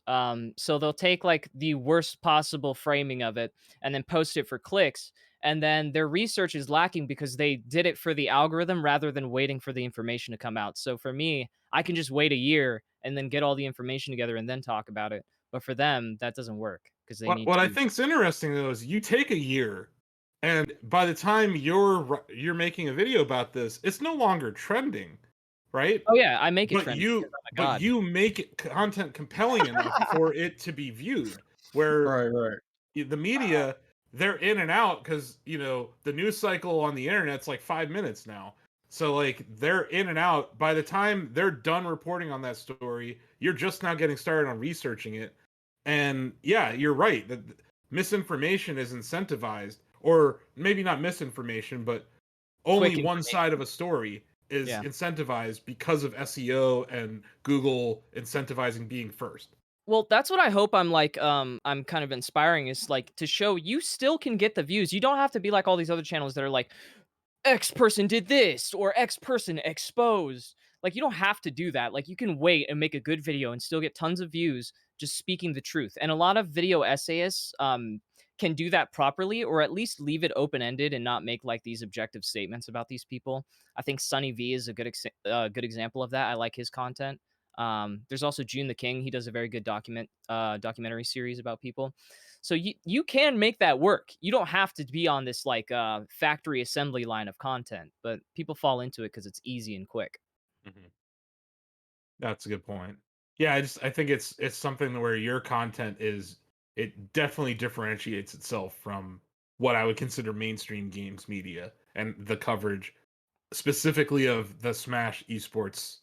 So they'll take, like, the worst possible framing of it and then post it for clicks, and then their research is lacking because they did it for the algorithm rather than waiting for the information to come out. So for me, I can just wait a year and then get all the information together and then talk about it. But for them, that doesn't work because they need What I to. think's interesting though is you take a year, and by the time you're making a video about this, it's no longer trending, right? Oh, yeah, I make it But trending because you I'm a but god. you make it content compelling enough for it to be viewed. Where Right, right. the media, they're in and out because the news cycle on the internet's like 5 minutes now. So like they're in and out. By the time they're done reporting on that story, you're just now getting started on researching it. And yeah, you're right that misinformation is incentivized, or maybe not misinformation, but Quick only one information. side of a story is Yeah. incentivized because of SEO and Google incentivizing being first. Well, that's what I hope I'm kind of inspiring is, like, to show you still can get the views. You don't have to be like all these other channels that are like, X person did this or X person exposed. Like, you don't have to do that. Like, you can wait and make a good video and still get tons of views just speaking the truth. And a lot of video essayists can do that properly, or at least leave it open ended and not make like these objective statements about these people. I think Sunny V is a good example of that. I like his content. There's also June the King. He does a very good documentary series about people. So you can make that work. You don't have to be on this like factory assembly line of content, but people fall into it because it's easy and quick. Mhm. That's a good point. Yeah, I think it's something where your content it definitely differentiates itself from what I would consider mainstream games media and the coverage specifically of the Smash esports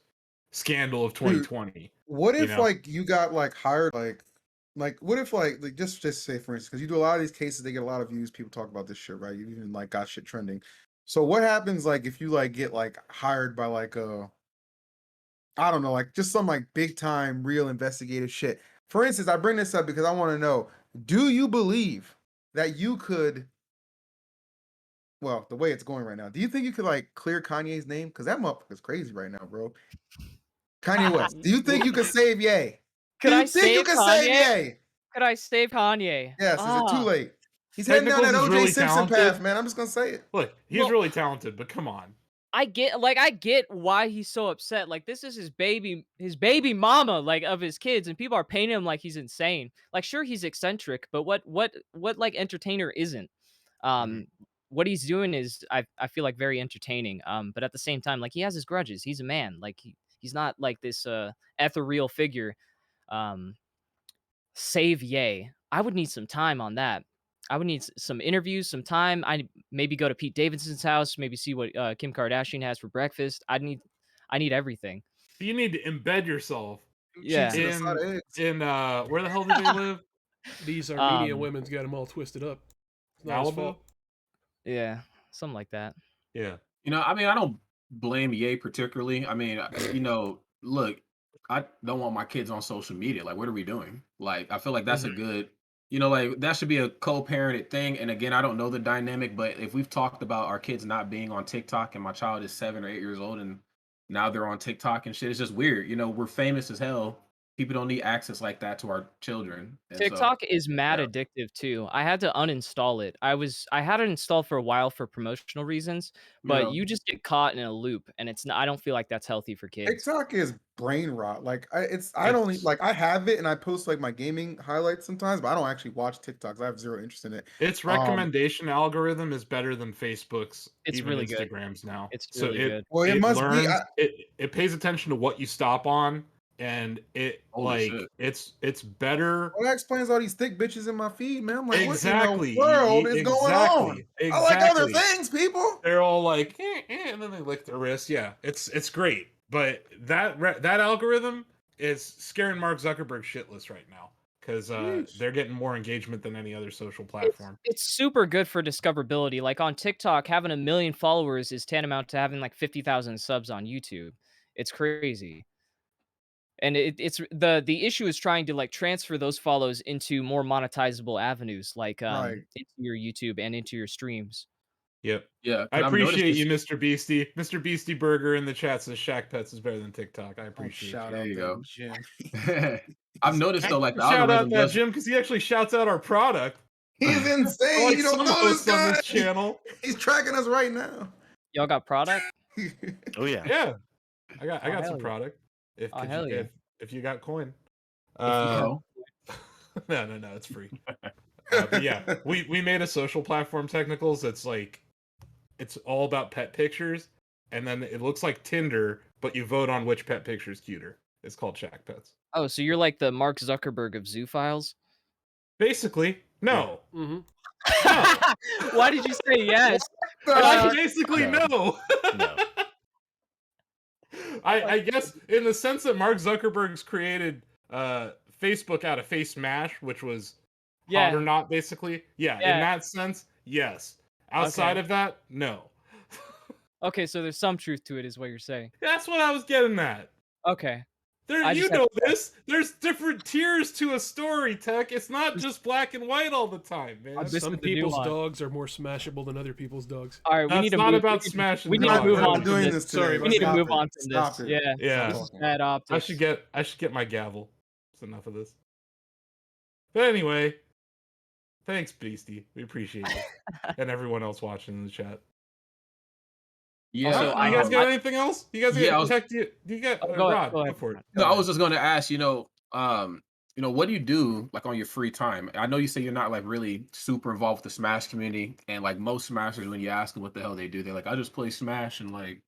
scandal of Dude, 2020. what You if know, like you got like hired like what if like just say for instance, because you do a lot of these cases, they get a lot of views, people talk about this shit, right? You even like got shit trending. So what happens like if you like get like hired by like I don't know, like just some like big time real investigative shit. For instance, I bring this up because I want to know, do you believe that you could, well, the way it's going right now, do you think you could like clear Kanye's name? Because that motherfucker's crazy right now, bro. Kanye West. Do you think you could save Ye? Do Could you I think you save could save Kanye? Ye? Could I save Kanye? Yes, is it too Ah, late? He's heading down Technicals that is OJ really Simpson path, talented. man. I'm just gonna say it. Look, he's well, really talented, but come on. I get why he's so upset. Like, this is his baby mama, like, of his kids, and people are painting him like he's insane. Like, sure, he's eccentric, but what like entertainer isn't? Mhm. Um, what he's doing is I feel like very entertaining. But at the same time, like he has his grudges. He's a man. Like he's not like this ethereal figure. Um, Save Ye. I would need some time on that. I would need some interviews, some time. I maybe go to Pete Davidson's house, maybe see what Kim Kardashian has for breakfast. I need everything. You need to embed yourself Cheeks Yeah. and a side in of eggs. in where the hell do they live? These Armenian Um, women's got him all twisted up. It's not his Malibu? fault. yeah, something like that. Yeah. You know, I mean, I don't blame Ye particularly. I mean, you know, look, I don't want my kids on social media. Like, what are we doing? Like, I feel like that's a good, you know, like that should be a co-parented thing. And again, I don't know the dynamic, but if we've talked about our kids not being on TikTok and my child is 7 or 8 years old and now they're on TikTok and shit, it's just weird. You know, we're famous as hell. People don't need access like that to our children. And so, TikTok is mad yeah, addictive too. I had to uninstall it. I had it installed for a while for promotional reasons, but yeah, you just get caught in a loop, and it's not, I don't feel like that's healthy for kids. TikTok is brain rot. Like I don't It's like I have it and I post like my gaming highlights sometimes, but I don't actually watch TikToks. I have zero interest in it. its Um, recommendation algorithm is better than Facebook's, It's even really good. Instagram's now. It's So really good. well, it it must be. learns it pays attention to what you stop on, and it holy like shit. it's better. Well, that explains all these thick bitches in my feed, man. I'm like, what in the Exactly. world is going on? I like other Exactly. things, people. They're all like, and then they lick their wrist. Yeah, it's great, but that algorithm is scaring Mark Zuckerberg shitless right now because Yeesh. they're getting more engagement than any other social It's platform. it's super good for discoverability. Like on TikTok, having 1 million followers is tantamount to having like 50,000 subs on YouTube. It's crazy. And it's the issue is trying to like transfer those follows into more monetizable avenues, like Right. into your YouTube and into your streams. Yep. Yeah, I because I've noticed appreciate this. you, Mr. Beastie. Mr. Beastie Burger in the chat says Shack Pets is better than TikTok. I Oh, appreciate shout you. There out you to go. Jim. I've noticed Hey, though, like the shout out algorithm that does. Jim because he actually shouts out our product. He's insane. Like You don't some know this hosts on guy. this channel. He's tracking us right now. Y'all got product? Oh yeah. Yeah, I Oh, got some hell yeah. product. If Oh, could hell you, yeah. if you got coin. If you got Oh, No, it's free. But yeah, we made a social platform, Technicals, that's like it's all about pet pictures, and then it looks like Tinder, but you vote on which pet picture is cuter. It's called Shack Pets. Oh, so you're like the Mark Zuckerberg of zoo files? Basically, no, Mm-hmm. no. Why did you say yes? Basically, No. no. No. I guess in the sense that Mark Zuckerberg's created Facebook out of Face Smash, which was hot or Yeah. not, basically. Yeah, in Yeah. that sense, yes. Outside Okay. of that, no. Okay, so there's some truth to it, is what you're saying. That's what I was getting at. Okay. There, I you just had know to check. this. There's different tiers to a story, Tech. It's not just black and white all the time, man. This Some is the people's nuance. dogs are more smashable than other people's dogs. All right, we That's need to not move. about smashing We need to dogs. move We're not on from doing this. this today. Sorry, We let's need to stop move it. on from Stop this. it. Yeah. Yeah. Stop This is talking. bad optics. I should get my gavel. It's enough of this. But anyway, thanks, Beastie. We appreciate you and everyone else watching in the chat. yeah. Also, You guys got anything else? You guys Yeah, I got was- Tech? Do you got Oh, go ahead, Rod? go ahead, Go for it. Rod. No, I was just going to ask, what do you do like on your free time? I know you say you're not like really super involved with the Smash community, and like most Smashers, when you ask them what the hell they do, they're like, I just play Smash and like,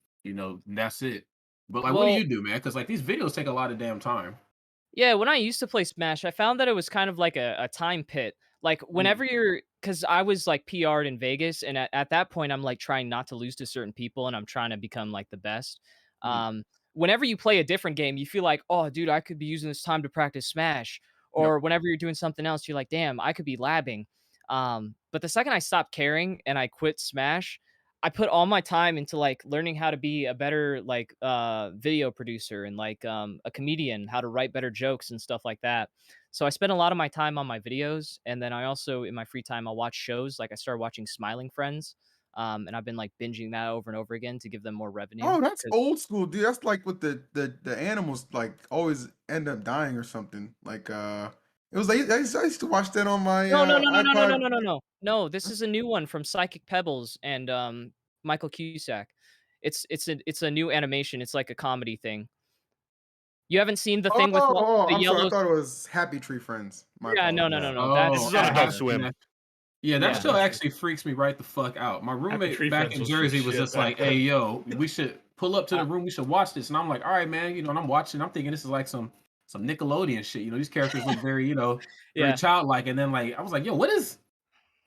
that's it. But like, what do Well, you do, man? Because like these videos take a lot of damn time. yeah, when I used to play Smash, I found that it was kind of like a time pit. Like whenever because I was like PR'd in Vegas, and at that point, I'm like trying not to lose to certain people, and I'm trying to become like the best. Mhm. Whenever you play a different game, you feel like, oh, dude, I could be using this time to practice Smash. Yep. Or whenever you're doing something else, you're like, damn, I could be labbing. But the second I stopped caring and I quit Smash, I put all my time into like learning how to be a better like video producer and like a comedian, how to write better jokes and stuff like that. So I spend a lot of my time on my videos, and then I also in my free time I'll watch shows. Like I started watching Smiling Friends, and I've been like binging that over and over again to give them more revenue. Oh, that's 'Cause- old school, dude. That's like with the animals like always end up dying or something. Like it was like I used to watch that on my iPod. No. This is a new one from Psychic Pebbles and Michael Cusack. It's a new animation. It's like a comedy thing. You haven't seen the thing with Oh, the I'm sorry. I yellow. thought it was Happy Tree Friends. My Yeah, no. apologies. No. Oh, This is on I Adult got Swim. you. Yeah, that Yeah. show actually freaks me right the fuck out. My Happy roommate Tree back Friends in was the Jersey was shit just like, back "Hey, then. yo, we should pull up to I the room. We should watch this." And I'm like, "All right, man." You know, and I'm watching. I'm thinking this is like some Nickelodeon shit. You know, these characters look very, very Yeah, childlike. And then like I was like, "Yo, what is?"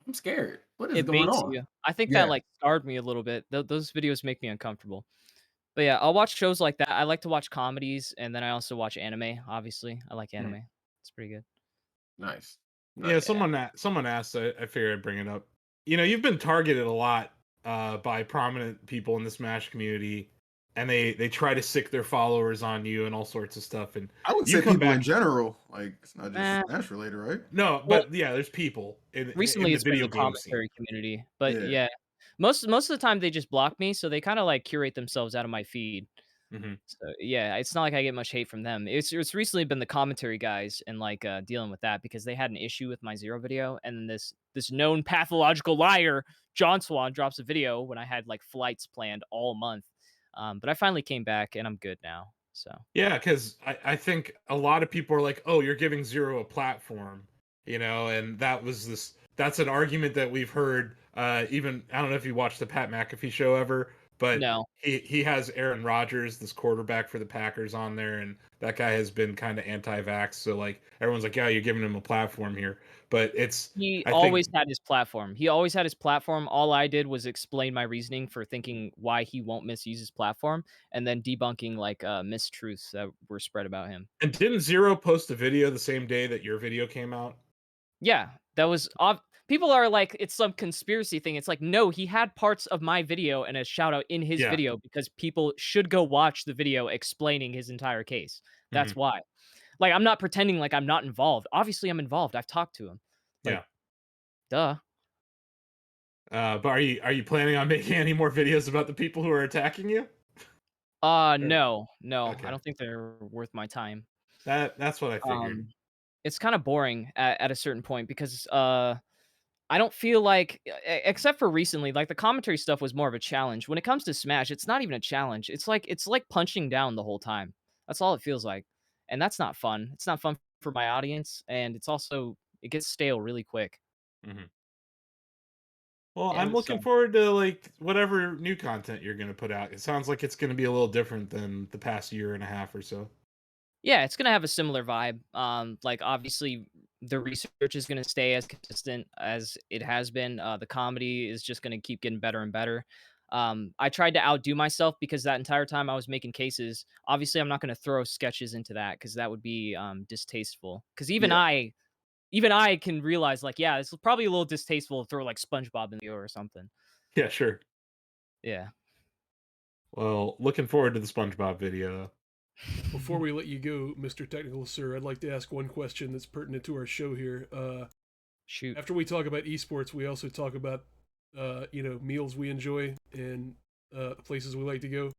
I'm scared. What is it going baits on? you. I think that, Yeah. like, scarred me a little bit. Those videos make me uncomfortable. But yeah, I'll watch shows like that. I like to watch comedies, and then I also watch anime, obviously. I like Hmm, anime. It's pretty good. nice, Yeah, nice. Yeah. someone asked. I figured I'd bring it up. You've been targeted a lot by prominent people in the Smash community, and they try to sick their followers on you and all sorts of stuff. And I would you say come people back. in general. Like it's not just Eh, Smash related, right? No, well, but yeah, there's people in recently the it's been video the game scene. commentary community, but Yeah. yeah. Most of the time they just block me, so they kinda, like, curate themselves out of my feed. Hmm. So, yeah, it's not like I get much hate from them. It's recently been the commentary guys and, like, dealing with that because they had an issue with my Zero video, and then this known pathological liar, John Swan, drops a video when I had, like, flights planned all month. But I finally came back, and I'm good now, so Yeah, because I think a lot of people are like, "Oh, you're giving Zero a platform," and that's an argument that we've heard. Even I don't know if you watched the Pat McAfee show ever, but no. he has Aaron Rodgers, this quarterback for the Packers, on there, and that guy has been kind of anti-vax. So like everyone's like, "Yeah, you're giving him a platform here," but He I always think had his platform. He always had his platform. All I did was explain my reasoning for thinking why he won't misuse his platform, and then debunking, like, mistruths that were spread about him. and didn't Zero post a video the same day that your video came out? Yeah, that was people are like, it's some conspiracy thing. It's like, no, he had parts of my video and a shout out in his Yeah. video because people should go watch the video explaining his entire case. That's Hmm. why. Like, I'm not pretending like I'm not involved. Obviously, I'm involved. I've talked to him. Like, Yeah. duh. But are you planning on making any more videos about the people who are attacking you? Or- No, no, I okay. don't think they're worth my time. That's what I figured. Um, it's kind of boring at a certain point because I don't feel like except for recently, like, the commentary stuff was more of a challenge. When it comes to Smash, it's not even a challenge. It's like punching down the whole time. That's all it feels like, and that's not fun. It's not fun for my audience, and it gets stale really quick. Mhm. Well, Yeah, I'm looking so forward to like whatever new content you're gonna put out. It sounds like it's gonna be a little different than the past year and a half or so. yeah, it's gonna have a similar vibe. Like, obviously, the research is gonna stay as consistent as it has been. The comedy is just gonna keep getting better and better. I tried to outdo myself because that entire time I was making cases. Obviously, I'm not gonna throw sketches into that because that would be distasteful. Because Yeah. even I can realize, like, yeah, it's probably a little distasteful to throw like SpongeBob in the or something. Yeah, sure. Yeah. Well, looking forward to the SpongeBob video. Before we let you go, Mr. Technical Sir, I'd like to ask one question that's pertinent to our show here. Shoot. After we talk about esports, we also talk about meals we enjoy and the places we like to go.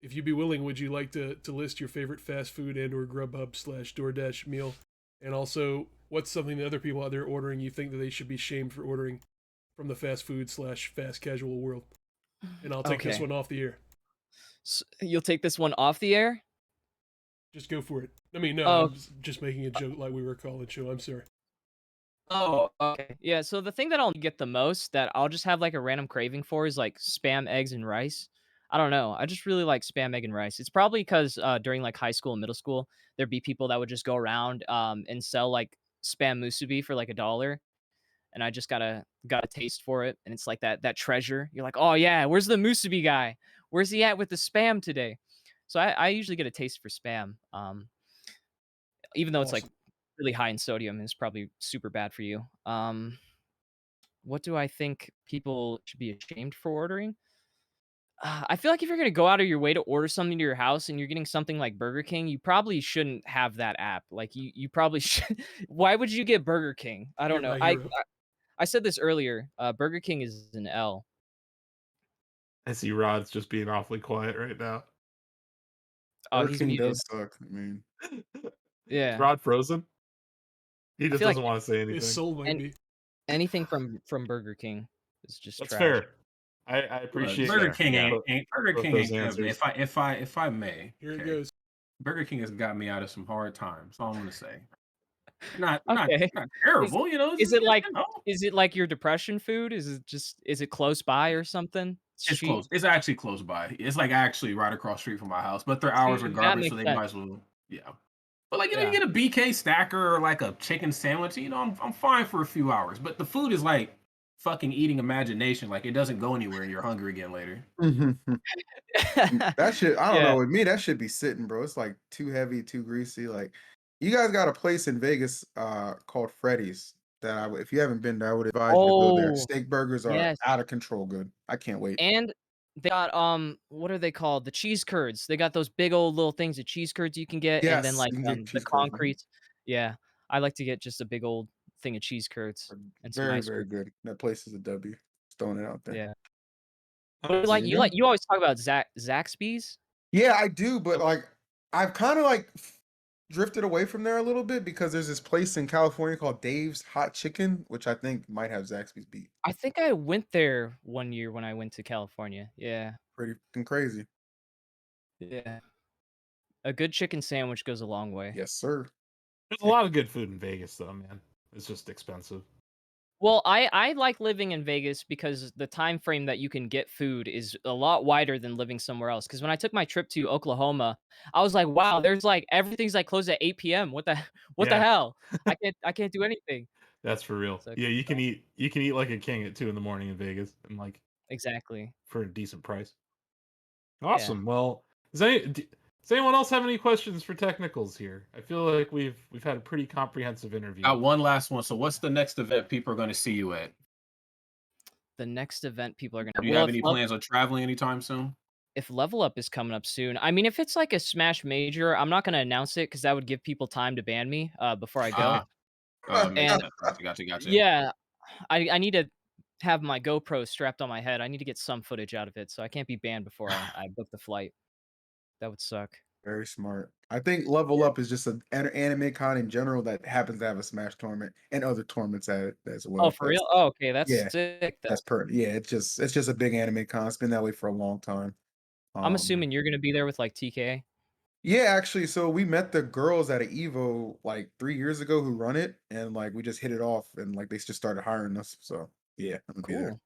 If you'd be willing, would you like to list your favorite fast food and or Grubhub / DoorDash meal? And also, what's something that other people out there ordering you think that they should be shamed for ordering from the fast food / fast casual world? And I'll take this Okay. one off the air. You'll take this one off the air? Just go for it. I mean, no, Oh, I'm just making a joke like we were calling show. I'm sorry. oh, okay. Yeah, so the thing that I'll get the most that I'll just have, like, a random craving for is, like, Spam, eggs, and rice. I don't know, I just really like Spam, egg, and rice. It's probably 'cause, during, like, high school and middle school, there'd be people that would just go around, and sell, like, Spam musubi for, like, $1, and I just got a taste for it, and it's like that treasure. You're like, "Oh, yeah, where's the musubi guy? Where's he at with the Spam today?" So I usually get a taste for Spam, even though it's, like, Awesome. really high in sodium and it's probably super bad for you. What do I think people should be ashamed for ordering? I feel like if you're gonna go out of your way to order something to your house and you're getting something like Burger King, you probably shouldn't have that app. Like, you probably should. Why would you get Burger King? I don't You're know. my I hero. I, I said this earlier. Burger King is an L. I see Rod's just being awfully quiet right now. Oh, Burger he's King muted. does suck. I mean, Is Yeah, Rod frozen? He I just feel like doesn't want to say His anything. soul might an be. anything from Burger King is just That's trash. fair. I appreciate Burger that. King Yeah. ain't Burger Both King those ain't good, man. answers. If I may, Here it okay. goes. Burger King has got me out of some hard times. That's all I'm gonna say. Not Okay. not Is terrible, you know, it's is just, it like you know, is it like your depression food? Is it close by or something? It's it's cheap? close. It's actually close by. It's like actually right across the street from my house, but their hours are See, that garbage, so makes they sense. might as well, yeah. But like, you know, you Yeah. get a BK stacker or like a chicken sandwich, you know, I'm fine for a few hours. But the food is like fucking eating imagination. Like it doesn't go anywhere and you're hungry again later. Mhm. That shit, I don't Yeah. know. With me, that should be sitting, bro. It's like too heavy, too greasy. Like, you guys got a place in Vegas called Freddy's that if you haven't been there, I would advise you to go there. Oh, Steak burgers are yes. out of control good. I can't wait. And they got, what are they called? The cheese curds. They got those big old little things of cheese curds you can get, and then, Yes, like, you can get the cheese curds. concrete. Yeah. I like to get just a big old thing of cheese curds and some Very, ice very cream. good. That place is a W. Just throwing it out there. Yeah. But, Nice. There you go. you always talk about Zaxby's? Yeah, I do, but Oh, like I've kind of like drifted away from there a little bit because there's this place in California called Dave's Hot Chicken, which I think might have Zaxby's beat. I think I went there one year when I went to California. Yeah. Pretty fucking crazy. Yeah. A good chicken sandwich goes a long way. Yes, sir. There's a lot of good food in Vegas, though, man. It's just expensive. Well, I like living in Vegas because the time frame that you can get food is a lot wider than living somewhere else. Because when I took my trip to Oklahoma, I was like, "Wow, there's like everything's like closed at 8 p.m. What the what the Yeah, hell? I can't do anything." that's for real. So Yeah, you can eat like a king at 2 in the morning in Vegas and like exactly. for a decent price. Yeah. Awesome. Well, does anyone else have any questions for technicals here? I feel like we've had a pretty comprehensive interview. Got one last one. So what's the next event people are going to see you at? The next event people are gonna Do you well have any plans on traveling anytime soon? if Level Up is coming up soon, I mean, if it's like a Smash Major, I'm not gonna announce it because that would give people time to ban me before I go. Ah, it makes And sense. Gotcha. yeah, I need to have my GoPro strapped on my head. I need to get some footage out of it, so I can't be banned before I book the flight. That would suck. Very smart. I think Level Yeah. Up is just an anime con in general that happens to have a Smash tournament and other tournaments at it as Oh, well. for real? Oh, okay, that's Yeah, sick then. that's per yeah. It's just a big anime con. It's been that way for a long time. I'm Um, assuming you're gonna be there with, like, TK? yeah, actually, so we met the girls at a Evo like 3 years ago who run it, and like we just hit it off, and like they just started hiring us. So yeah, I'm gonna be there. Cool.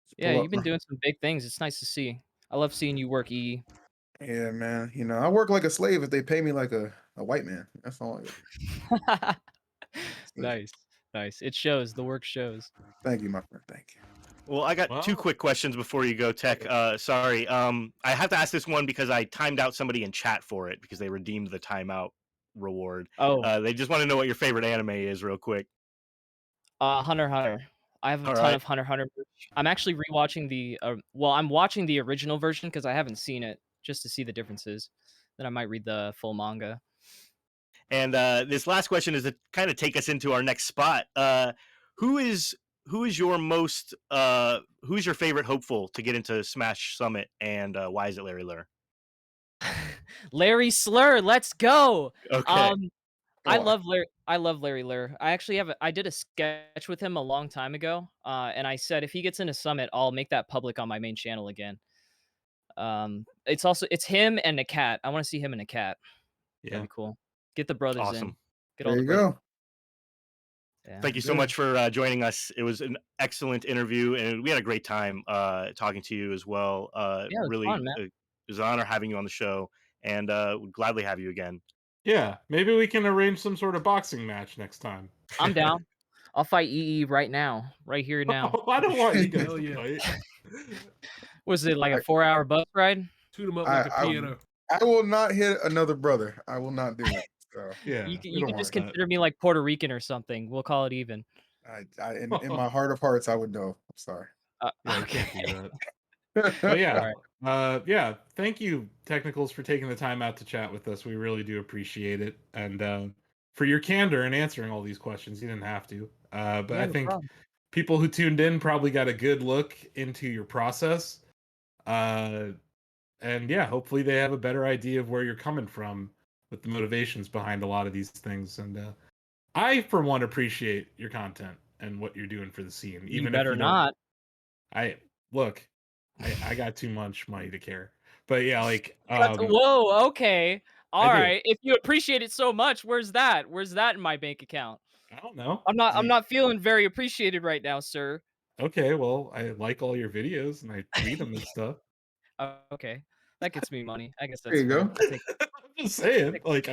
Just Yeah, pull up, you've been bro. doing some big things. It's nice to see. I love seeing you work, EE. Yeah, man. I work like a slave if they pay me like a white man. That's all. Nice, nice. It shows, the work shows. Thank you, my friend. Thank you. Well, I got two Well, quick questions before you go, Tech. Sorry. I have to ask this one because I timed out somebody in chat for it because they redeemed the timeout reward. Oh, They just want to know what your favorite anime is, real quick. Hunter x Hunter. I have a All ton right. of Hunter x Hunter merch. I'm actually rewatching I'm watching the original version because I haven't seen it just to see the differences. Then I might read the full manga. And this last question is to kind of take us into our next spot. Who is your most who's your favorite hopeful to get into Smash Summit, and why is it Larry Lur? Larry Slur, let's go. Okay. I Oh, love Larry Lur. I actually I did a sketch with him a long time ago, and I said if he gets into Summit, I'll make that public on my main channel again. It's him and a cat. I want to see him and a cat. That'd yeah. be cool. Get the brothers in. Awesome. Get all there the you brothers. go. Yeah. Thank you so Good. much for joining us. It was an excellent interview, and we had a great time talking to you as well. Yeah, it was Really, fun, man. it was an honor having you on the show, and would gladly have you again. Yeah, maybe we can arrange some sort of boxing match next time. I'm down. I'll fight EE right now, right here now. I don't want you guys Hell to yeah. fight. Was it like a I 4-hour bus ride? Tune them up I like a I, piano. I will not hit another brother. I will not do it. So Yeah, You we don't can want just that. consider me like Puerto Rican or something. We'll call it even. in my heart of hearts, I would know. I'm sorry. Yeah, you can't Okay. do that. But yeah, Alright. yeah. Thank you, Technicals, for taking the time out to chat with us. We really do appreciate it, and for your candor in answering all these questions. You didn't have to, but Yeah, I no think problem. people who tuned in probably got a good look into your process. And yeah, hopefully they have a better idea of where you're coming from with the motivations behind a lot of these things. And I, for one, appreciate your content and what you're doing for the scene, You even if better you don't. not. I look, I got too much money to care, but yeah, like Whoa, okay. I do. Alright. If you appreciate it so much, where's that? Where's that in my bank account? I don't know. I'm not feeling very appreciated right now, sir. Okay, well, I like all your videos and I tweet them and stuff. Okay. That gets me money. I guess There that's you fair. go. I'll take I'm just saying, like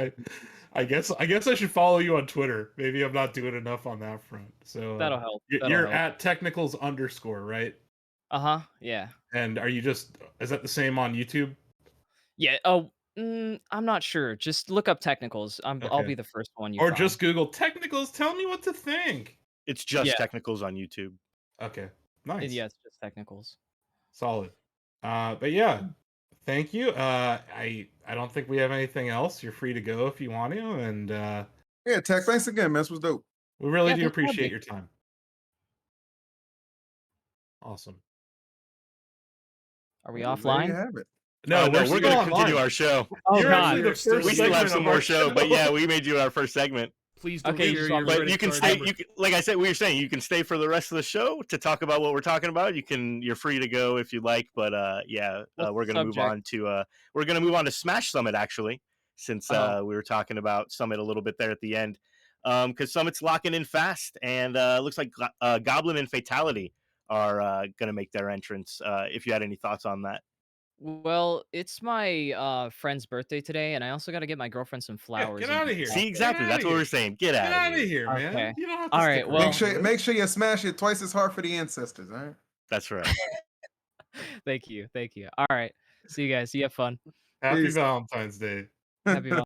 I guess I should follow you on Twitter. Maybe I'm not doing enough on that front. So that'll help. That'll you're help. at technicals _ right? Uh-huh. Yeah. And are you just is that the same on YouTube? Yeah. Oh, I'm not sure. Just look up technicals. I'll Okay. be the first one you Or find. just Google technicals, tell me what to think. It's just Yeah. technicals on YouTube. Okay. Nice. Yeah, it's just technicals. Solid. But yeah, thank you. I don't think we have anything else. You're free to go if you want to, and Yeah, Tech. Thanks again, man. This was dope. we really Yeah, do thanks for having appreciate me. your time. Awesome. Are we Well, there you offline? have it. No, No, we're still going to online. continue our show. Oh You're God. actually the We're still- first We still have segment some of more our show, but yeah, we made you our first segment. Please don't Okay, share just your on- But credit you can card stay. number. Like I said, we were saying, you can stay for the rest of the show to talk about what we're talking about. You're free to go if you like. But yeah, What's we're the gonna move on subject? to Smash Summit actually, since we were talking about Summit a little bit there at the end. Because Summit's locking in fast, and looks like Goblin and Fatality are gonna make their entrance. If you had any thoughts on that. Well, it's my friend's birthday today, and I also got to get my girlfriend some Yeah, flowers. get and out of here. See, Get exactly. outta That's what here. we're saying. Get Get out out of here. here, man. Okay. You don't have to All stick right, around. well- Make sure you smash it twice as hard for the ancestors. All right. That's right. Thank you. All right. See you guys. You have fun. Happy Peace. Valentine's Day. Happy